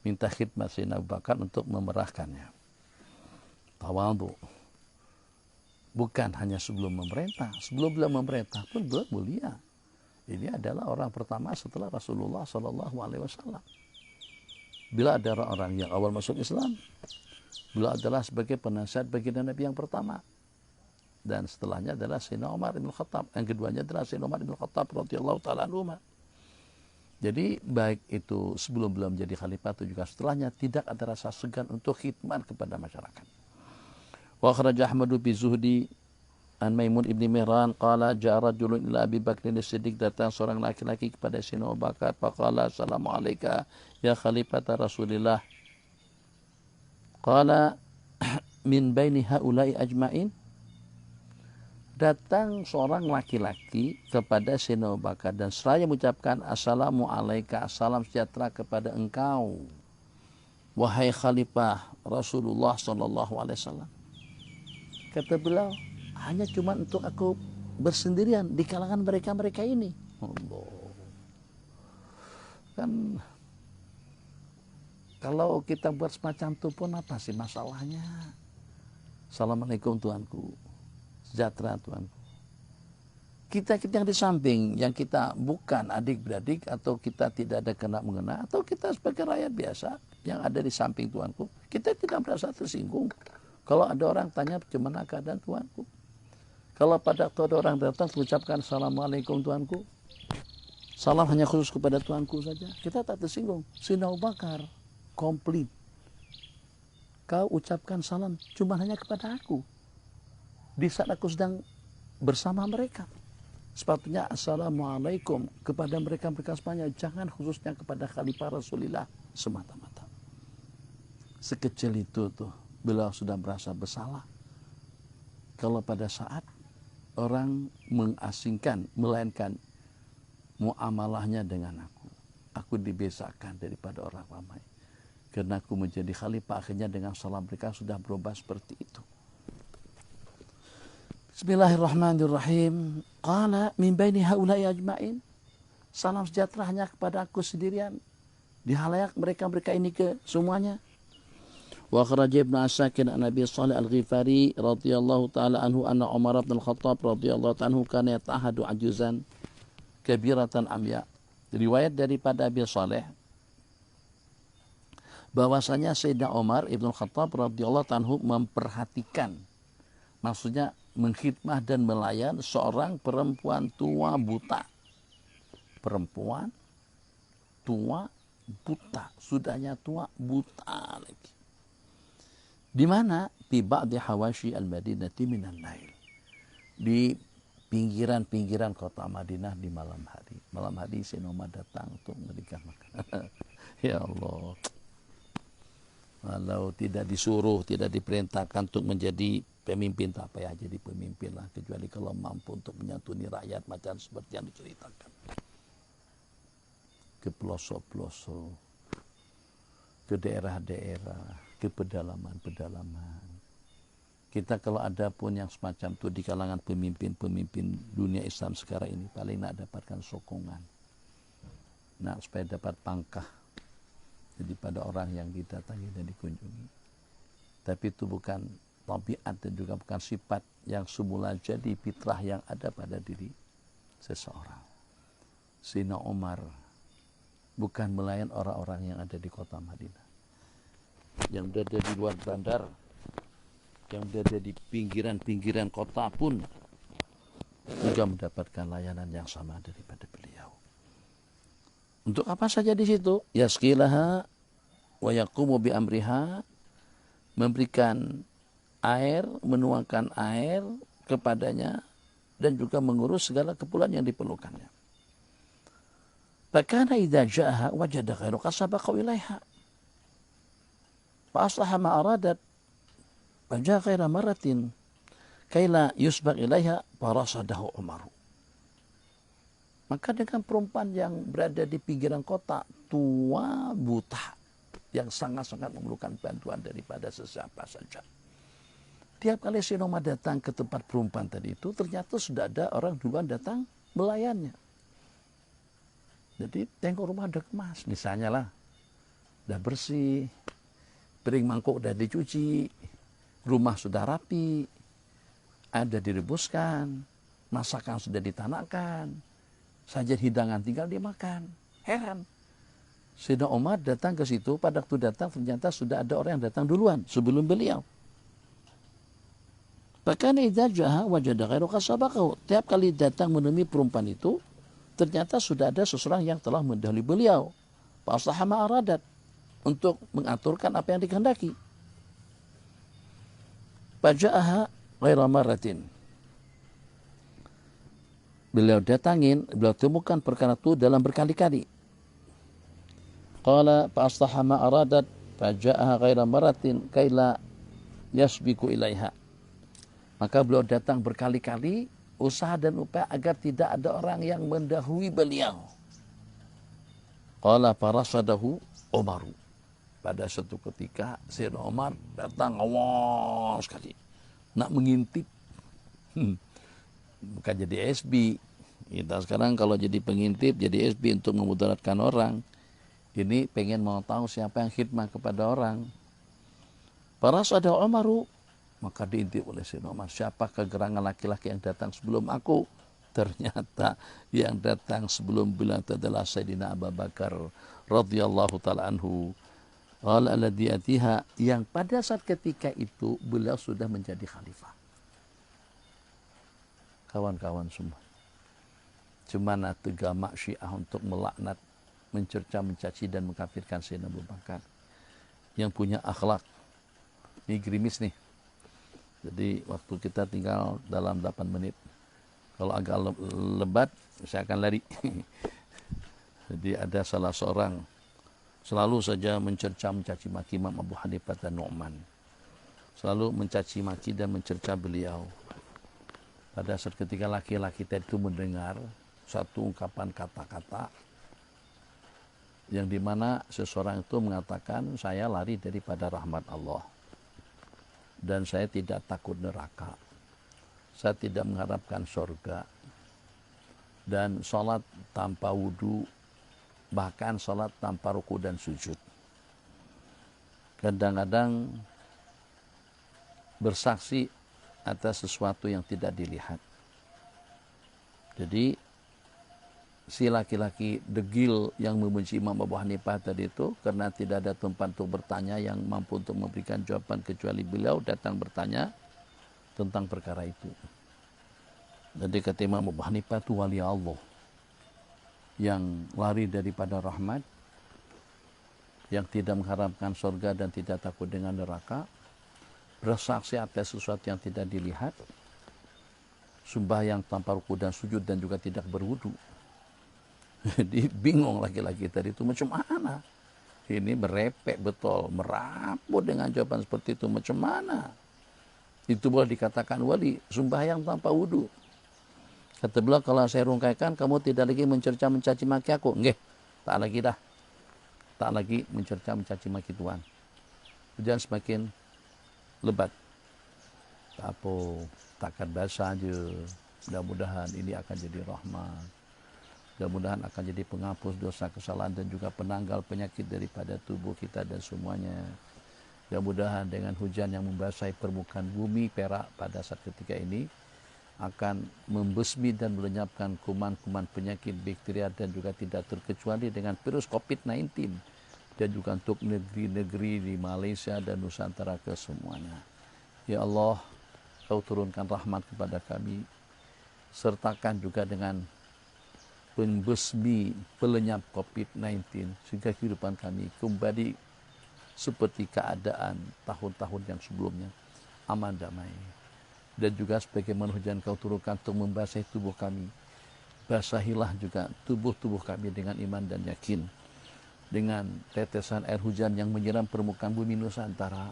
minta khidmat Sayyidina Abu Bakar untuk memerahkannya. Tawadhu. Bukan hanya sebelum memerintah, sebelum beliau memerintah pun beliau mulia. Ini adalah orang pertama setelah Rasulullah SAW. Bila ada orang yang awal masuk Islam, beliau adalah sebagai penasihat baginda Nabi yang pertama. Dan setelahnya adalah Sayyidina Umar bin Khattab. Yang keduanya adalah Sayyidina Umar bin Khattab radhiyallahu ta'ala anhu. Jadi baik itu sebelum belum menjadi khalifah atau juga setelahnya, tidak ada rasa segan untuk khidmat kepada masyarakat. Wa kharaja Ahmadu bi Zuhdi an Maimun ibni Mihran qala ja'a rajulun ila Abi Bakrin as-Siddiq, datang seorang laki-laki kepada Sayyidina Abu Bakar, faqala assalamu alayka ya khalifata Rasulillah. Qala min baini haula'i ajma'in. Datang seorang laki-laki kepada Sayyidina Abu Bakar dan seraya mengucapkan assalamu alayka, salam sejahtera kepada engkau wahai khalifah Rasulullah sallallahu alaihi wasallam. Kata beliau, hanya cuma untuk aku bersendirian di kalangan mereka ini. Allah. Kan kalau kita buat semacam itu pun apa sih masalahnya? Assalamualaikum tuanku, sejahtera tuanku. Kita yang di samping, yang kita bukan adik-beradik atau kita tidak ada kena mengena, atau kita sebagai rakyat biasa yang ada di samping tuanku, kita tidak merasa tersinggung. Kalau ada orang tanya bagaimana keadaan tuanku, kalau pada waktu ada orang datang mengucapkan assalamualaikum tuanku, salam hanya khusus kepada tuanku saja, kita tak tersinggung. Sayyidina Abu Bakar komplit, kau ucapkan salam cuma hanya kepada aku di saat aku sedang bersama mereka. Sepatutnya assalamualaikum kepada mereka semuanya, jangan khususnya kepada khalifah Rasulullah semata-mata. Sekecil itu tuh beliau sudah merasa bersalah kalau pada saat orang mengasingkan, melainkan muamalahnya dengan aku dibezakan daripada orang ramai karena aku menjadi khalifah. Akhirnya dengan salam mereka sudah berubah seperti itu. Bismillahirrahmanirrahim. Qala min baini haula'i ajma'in. Salam sejahtera hanya kepada aku sendirian di halayak mereka ini ke semuanya. Wa kharaja Ibnu Asakir an Abi Shalih Al-Ghifari radhiyallahu taala anhu anna Umar bin Al-Khattab radhiyallahu ta'ala anhu kana yata'ahadu ajuzan kabiratan amya. Riwayat daripada Abi Shalih bahwasanya Sayyidina Umar Ibn Khattab radhiyallahu ta'ala anhu memperhatikan, maksudnya mengkhidmah dan melayan seorang perempuan tua buta. Perempuan tua buta, sudahnya tua buta lagi. Di mana? Di ba'di hawashi al-Madinati minan lail. Di pinggiran-pinggiran kota Madinah di malam hari. Malam hari Sayyidina Umar datang untuk memberikan makanan. Ya Allah. Kalau tidak disuruh, tidak diperintahkan untuk menjadi pemimpin, tak payah jadi pemimpin lah. Kecuali kalau mampu untuk menyantuni rakyat macam seperti yang diceritakan. Ke pelosok-pelosok, ke daerah-daerah, ke pedalaman-pedalaman. Kita kalau ada pun yang semacam itu di kalangan pemimpin-pemimpin dunia Islam sekarang ini, paling nak dapatkan sokongan. Nak supaya dapat pangkah jadi pada orang yang didatangi dan dikunjungi. Tapi itu bukan tabiat dan juga bukan sifat yang semula jadi fitrah yang ada pada diri seseorang. Sayyidina Umar bukan melayan orang-orang yang ada di kota Madinah, yang berada di luar bandar, yang berada di pinggiran-pinggiran kota pun juga mendapatkan layanan yang sama daripada beliau. Untuk apa saja di situ? Yasqilaha wa yaqumu bi amriha, memberikan air, menuangkan air kepadanya, dan juga mengurus segala keperluan yang diperlukannya. Fakana idza ja'aha wajada ghairuha sabaqa ilaiha. Fa aslaha ma aradat fa ja'a ghaira maratin kaila yusbaq ilaiha farasadahu Umar. Maka dengan perempuan yang berada di pinggiran kota, tua buta, yang sangat-sangat memerlukan bantuan daripada sesiapa saja. Tiap kali si Umar datang ke tempat perempuan tadi itu, ternyata sudah ada orang duluan datang melayannya. Jadi tengok rumah udah kemas, misalnya lah, udah bersih, piring mangkuk udah dicuci, rumah sudah rapi, ada direbuskan, masakan sudah ditanakkan, sajian hidangan tinggal dimakan. Heran, Sayyidina Umar datang ke situ, pada waktu datang ternyata sudah ada orang yang datang duluan sebelum beliau. Bahkan idza jaa wajada ghairuha sabaqahu. Tiap kali datang menemui perempuan itu, ternyata sudah ada seseorang yang telah mendahului beliau. Fa aslaha ma aradat, untuk mengaturkan apa yang dikehendaki. Faja'aha ghaira marratin. Beliau datangin, beliau temukan perkara itu dalam berkali-kali. Qala fa aslaha ma aradat faja'aha ghaira marratin kaila yasbiqu ilaiha. Maka beliau datang berkali-kali, usaha dan upaya agar tidak ada orang yang mendahului beliau. Qala farasadahu Umaru. Pada suatu ketika Sayyidina Umar datang awal sekali, nak mengintip. Bukan jadi SB. Kita sekarang kalau jadi pengintip, jadi SB untuk memudaratkan orang. Ini pengen mau tahu siapa yang khidmah kepada orang. Farasadahu Umaru. Maka diintip oleh Sayyidina Umar, siapa kegerangan laki-laki yang datang sebelum aku? Ternyata yang datang sebelum beliau adalah Sayyidina Abu Bakar radhiyallahu taala anhu. Qala alladhi atiha, yang pada saat ketika itu beliau sudah menjadi khalifah. Kawan-kawan semua, cumana tegama Syiah untuk melaknat, mencerca, mencaci dan mengkafirkan Sayyidina Abu Bakar yang punya akhlak. Ini gerimis nih. Jadi waktu kita tinggal dalam 8 menit. Kalau agak lebat, saya akan lari. Jadi ada salah seorang selalu saja mencerca, mencaci maki Imam Abu Hanifah dan Nu'man. Selalu mencaci maki dan mencerca beliau. Pada saat ketika laki-laki tadi itu mendengar satu ungkapan kata-kata yang dimana seseorang itu mengatakan, saya lari daripada rahmat Allah. Dan saya tidak takut neraka. Saya tidak mengharapkan surga. Dan sholat tanpa wudu, bahkan sholat tanpa ruku dan sujud. Kadang-kadang bersaksi atas sesuatu yang tidak dilihat. Jadi si laki-laki degil yang membenci Imam Abu Hanifah tadi itu, karena tidak ada tempat untuk bertanya yang mampu untuk memberikan jawaban kecuali beliau, datang bertanya tentang perkara itu. Jadi kata Imam Abu Hanifah itu wali Allah yang lari daripada rahmat, yang tidak mengharapkan surga dan tidak takut dengan neraka, bersaksi atas sesuatu yang tidak dilihat, sembahyang tanpa ruku dan sujud dan juga tidak berwudu. Jadi bingung laki-laki tadi itu, macam mana? Ini berepek betul, merapuh dengan jawaban seperti itu, macam mana? Itu boleh dikatakan wali, sembahyang tanpa wudu. Kata beliau, kalau saya rungkaikan, kamu tidak lagi mencerca mencaci maki aku. Nggih, tak lagi dah. Tak lagi mencerca mencaci maki Tuhan. Hujan semakin lebat. Tak apa, takkan basah aja. Mudah-mudahan ini akan jadi rahmat. Mudah-mudahan akan jadi penghapus dosa kesalahan dan juga penanggal penyakit daripada tubuh kita dan semuanya. Mudah-mudahan dengan hujan yang membasahi permukaan bumi Perak pada saat ketika ini akan membesmi dan melenyapkan kuman-kuman penyakit bakteria dan juga tidak terkecuali dengan virus COVID-19 dan juga untuk negeri-negeri di Malaysia dan Nusantara kesemuanya. Ya Allah, Kau turunkan rahmat kepada kami, sertakan juga dengan pembesmi pelenyap COVID-19 sehingga kehidupan kami kembali seperti keadaan tahun-tahun yang sebelumnya. aman damai. Dan juga sebagaimana hujan kau turunkan untuk membasahi tubuh kami, basahilah juga tubuh-tubuh kami dengan iman dan yakin. Dengan tetesan air hujan yang menyiram permukaan bumi Nusantara,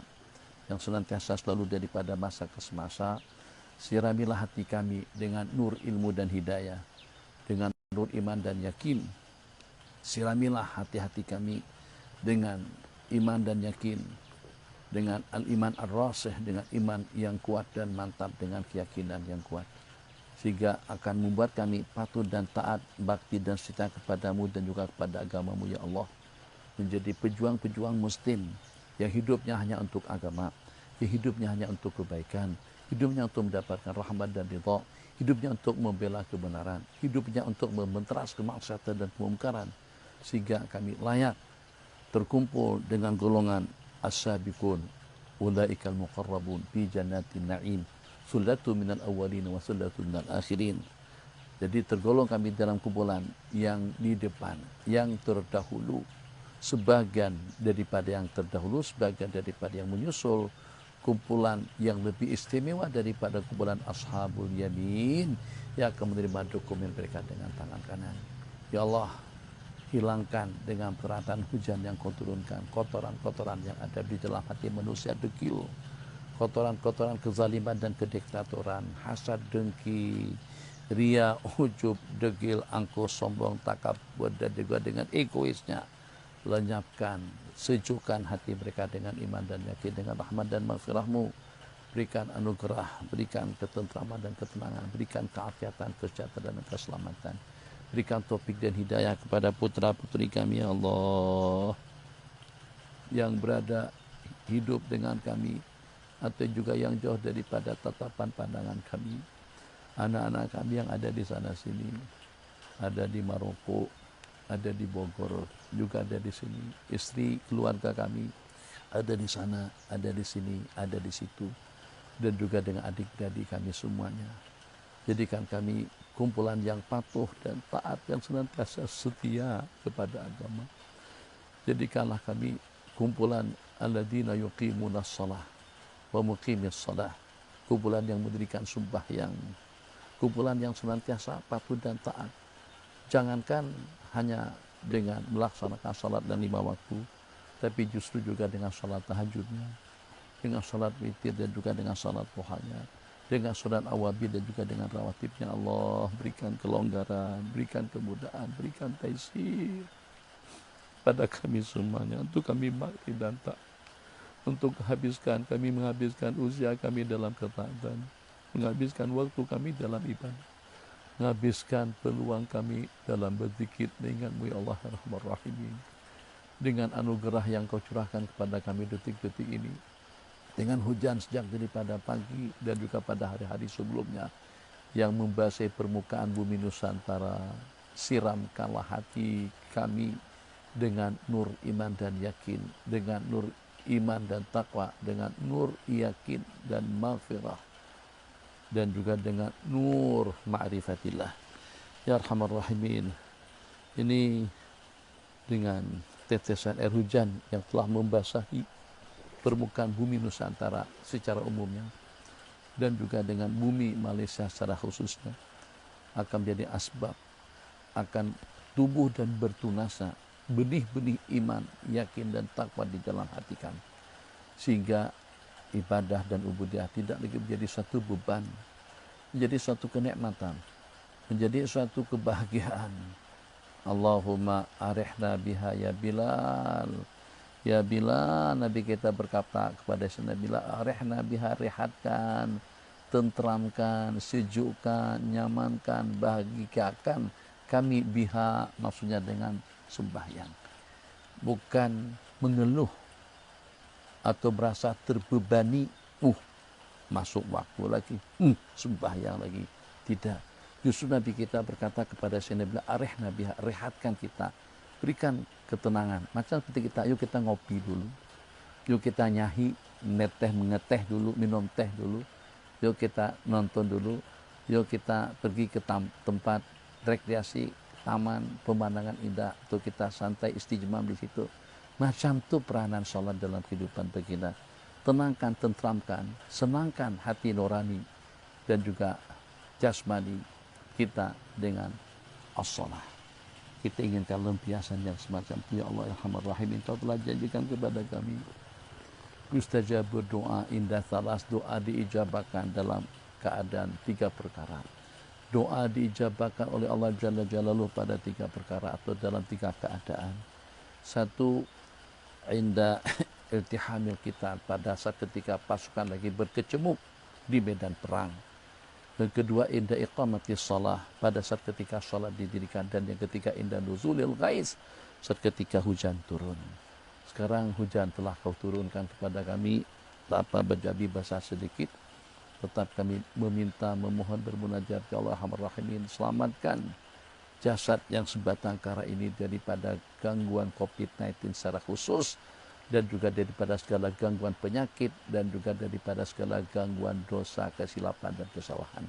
yang senantiasa selalu daripada masa ke semasa, siramilah hati kami dengan nur ilmu dan hidayah, dengan nur iman dan yakin. Siramilah hati-hati kami dengan iman dan yakin, dengan al-iman ar-rasih, dengan iman yang kuat dan mantap, dengan keyakinan yang kuat, sehingga akan membuat kami patuh dan taat, bakti dan setia kepadamu dan juga kepada agamamu ya Allah. Menjadi pejuang-pejuang muslim yang hidupnya hanya untuk agama, yang hidupnya hanya untuk kebaikan, hidupnya untuk mendapatkan rahmat dan ridha, hidupnya untuk membela kebenaran, hidupnya untuk membenteras kemaksiatan dan kemungkaran, sehingga kami layak terkumpul dengan golongan as-sabiqun ulaikal muqarrabun fi jannatin na'im sullatu minal awwalin wa sullatu minal akhirin. Jadi tergolong kami dalam kumpulan yang di depan, yang terdahulu, sebagian daripada yang terdahulu, sebagian daripada yang menyusul, kumpulan yang lebih istimewa daripada kumpulan ashabul yamin yang akan menerima dokumen mereka dengan tangan kanan. Ya Allah, hilangkan dengan perhatian hujan yang kau turunkan kotoran-kotoran yang ada di dalam hati manusia dekil, kotoran-kotoran kezaliman dan kediktatoran, hasad, dengki, ria, ujub, degil, angkuh, sombong, takabur, dan juga dengan egoisnya. Lenyapkan, sejukkan hati mereka dengan iman dan yakin, dengan rahmat dan maghfirah-Mu. Berikan anugerah, berikan ketentraman dan ketenangan, berikan keafiatan, kesejahteraan dan keselamatan. Berikan taufik dan hidayah kepada putra-putri kami ya Allah, yang berada hidup dengan kami atau juga yang jauh daripada tatapan pandangan kami. Anak-anak kami yang ada di sana sini, ada di Maroko, ada di Bogor, juga ada di sini. Istri keluarga kami ada di sana, ada di sini, ada di situ, dan juga dengan adik-adik kami semuanya. Jadikan kami kumpulan yang patuh dan taat, yang senantiasa setia kepada agama. Jadikanlah kami kumpulan alladzina yuqimunas shalah wa muqimis shalah, kumpulan yang mendirikan sembahyang, kumpulan yang senantiasa patuh dan taat. Jangankan hanya dengan melaksanakan salat dan 5 waktu, tapi justru juga dengan salat tahajudnya, dengan salat witir dan juga dengan salat duhanya, dengan salat awabid dan juga dengan rawatibnya. Allah, berikan kelonggaran, berikan kemudahan, berikan taisir pada kami semuanya, untuk kami bakti dan taat, untuk kami menghabiskan usia kami dalam ketaatan, menghabiskan waktu kami dalam ibadah, menghabiskan peluang kami dalam berzikir dengan-Mu ya Allah Ar-Rahman Rahimin. Dengan anugerah yang Kau curahkan kepada kami detik-detik ini, dengan hujan sejak daripada pagi dan juga pada hari-hari sebelumnya yang membasahi permukaan bumi Nusantara, siramkanlah hati kami dengan nur iman dan yakin, dengan nur iman dan takwa, dengan nur yakin dan maghfirah, dan juga dengan nur ma'rifatillah ya Arhamar Rahimin. Ini dengan tetesan air hujan yang telah membasahi permukaan bumi Nusantara secara umumnya, dan juga dengan bumi Malaysia secara khususnya, akan menjadi asbab, akan tumbuh dan bertunasnya benih-benih iman, yakin dan takwa di dalam hati kami, sehingga ibadah dan ubudiyah tidak lagi menjadi satu beban, menjadi suatu kenikmatan, menjadi suatu kebahagiaan. Allahumma arihna biha ya Bilal. Ya Bilal, Nabi kita berkata kepada Sayyidina Bilal, arihna biha, rehatkan, tentramkan, sejukkan, nyamankan, bahagiakan kami biha, maksudnya dengan sembahyang. Bukan mengeluh atau merasa terbebani, masuk waktu lagi, sembahyang lagi. Tidak. Justru Nabi kita berkata kepada Sayyidina Bilal, arihna biha, rehatkan kita, berikan ketenangan. Macam seperti kita, yuk kita ngopi dulu, yuk kita nyahi, mengeteh dulu, minum teh dulu, yuk kita nonton dulu, yuk kita pergi ke tempat rekreasi, taman, pemandangan indah, atau kita santai istijmam di situ. Macam tu peranan salat dalam kehidupan kita. tenangkan, tentramkan, senangkan hati nurani dan juga jasmani kita dengan as-salah. Kita inginkan lampiasan yang semacam itu. Ya Allah Arhamar Rahimin, Kau telah janjikan kepada kami mustajabur doa indah salas, doa diijabahkan dalam keadaan 3 perkara. Doa diijabahkan oleh Allah Jalla Jalaluhu pada 3 perkara atau dalam 3 keadaan. Satu, inda iltihamil kita, pada saat ketika pasukan lagi berkecamuk di medan perang. Dan kedua, inda iqamati shalah, pada saat ketika salat didirikan. Dan yang ketiga, inda nuzulil ghais, saat ketika hujan turun. Sekarang hujan telah Kau turunkan kepada kami tanpa berjabi basah sedikit. Tetap kami meminta, memohon, bermunajat, ya Allah Arhamar Rahimin, selamatkan jasad yang sebatang kara ini daripada gangguan COVID-19 secara khusus, dan juga daripada segala gangguan penyakit, dan juga daripada segala gangguan dosa, kesilapan, dan kesalahan.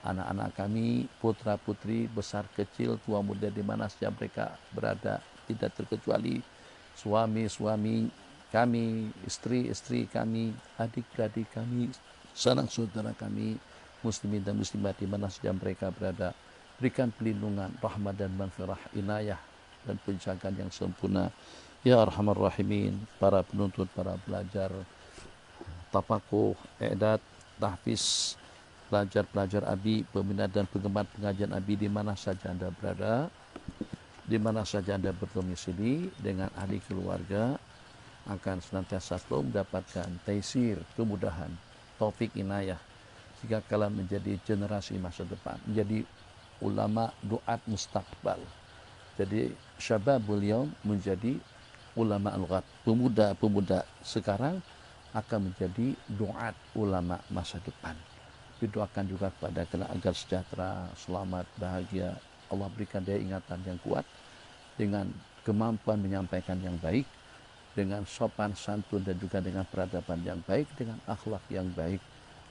Anak-anak kami, putra-putri, besar kecil, tua muda, di mana saja mereka berada, tidak terkecuali suami-suami kami, istri-istri kami, adik-beradik kami, sanak saudara kami, muslimin dan muslimat di mana saja mereka berada. Berikan pelindungan, rahmat dan maghfirah, inayah dan penjagaan yang sempurna. Ya Arhamar Rahimin, para penuntut, para pelajar tafakuh, i'dad, tahfiz, pelajar-pelajar ABI, peminat dan penggemar pengajian ABI di mana saja Anda berada, di mana saja Anda berdomisili, dengan ahli keluarga, akan senantiasa selalu mendapatkan taisir, kemudahan, taufik, inayah, jika kalian menjadi generasi masa depan, menjadi ulama duat mustaqbal. Jadi syababul yaum menjadi ulama al-ghad, pemuda-pemuda sekarang akan menjadi duat ulama masa depan. Didoakan juga kepada kalian agar sejahtera, selamat, bahagia. Allah berikan dia ingatan yang kuat, dengan kemampuan menyampaikan yang baik, dengan sopan santun dan juga dengan peradaban yang baik, dengan akhlak yang baik,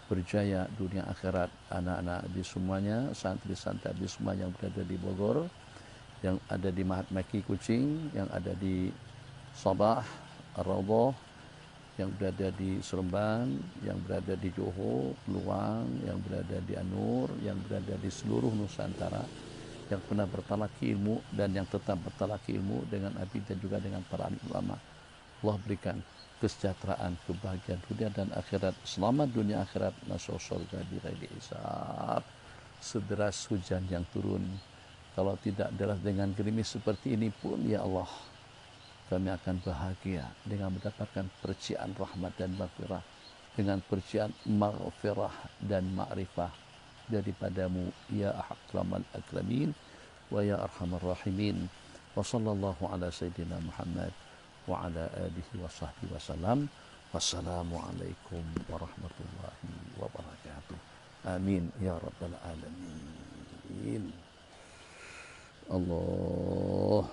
berjaya dunia akhirat. Anak-anak di semuanya, santri-santri di semua yang berada di Bogor, yang ada di Mahat Maki Kucing, yang ada di Sabah, Ar-Raudhah, yang berada di Seremban, yang berada di Johor, Luang, yang berada di Anur, yang berada di seluruh Nusantara, yang pernah bertalaki ilmu dan yang tetap bertalaki ilmu dengan Abi dan juga dengan para alim ulama. Allah berikan kesejahteraan, kebahagiaan dunia dan akhirat, selamat dunia akhirat, masuk surga bighairi hisab. Sederas hujan yang turun, kalau tidak deras dengan gerimis seperti ini pun, ya Allah, kami akan bahagia dengan mendapatkan percikan rahmat dan maghfirah, dengan percikan maghfirah dan ma'rifah daripadamu, ya akramal akramin wa ya arhamar rahimin. Wa sallallahu ala sayyidina Muhammad wa ala alihi wa sahbihi wa salam. Wassalamualaikum warahmatullahi wabarakatuh. Amin ya rabbal alamin. Allah,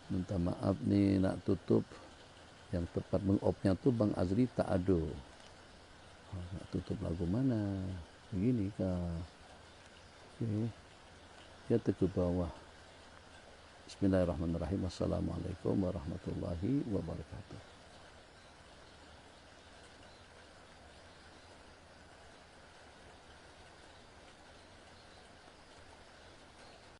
minta maaf nih nak tutup, yang tepat mengopnya tuh Bang Azri tak ada. Nak tutup lagu mana? Begini kah? Okay. Ya, ke bawah. Bismillahirrahmanirrahim. Assalamualaikum warahmatullahi wabarakatuh.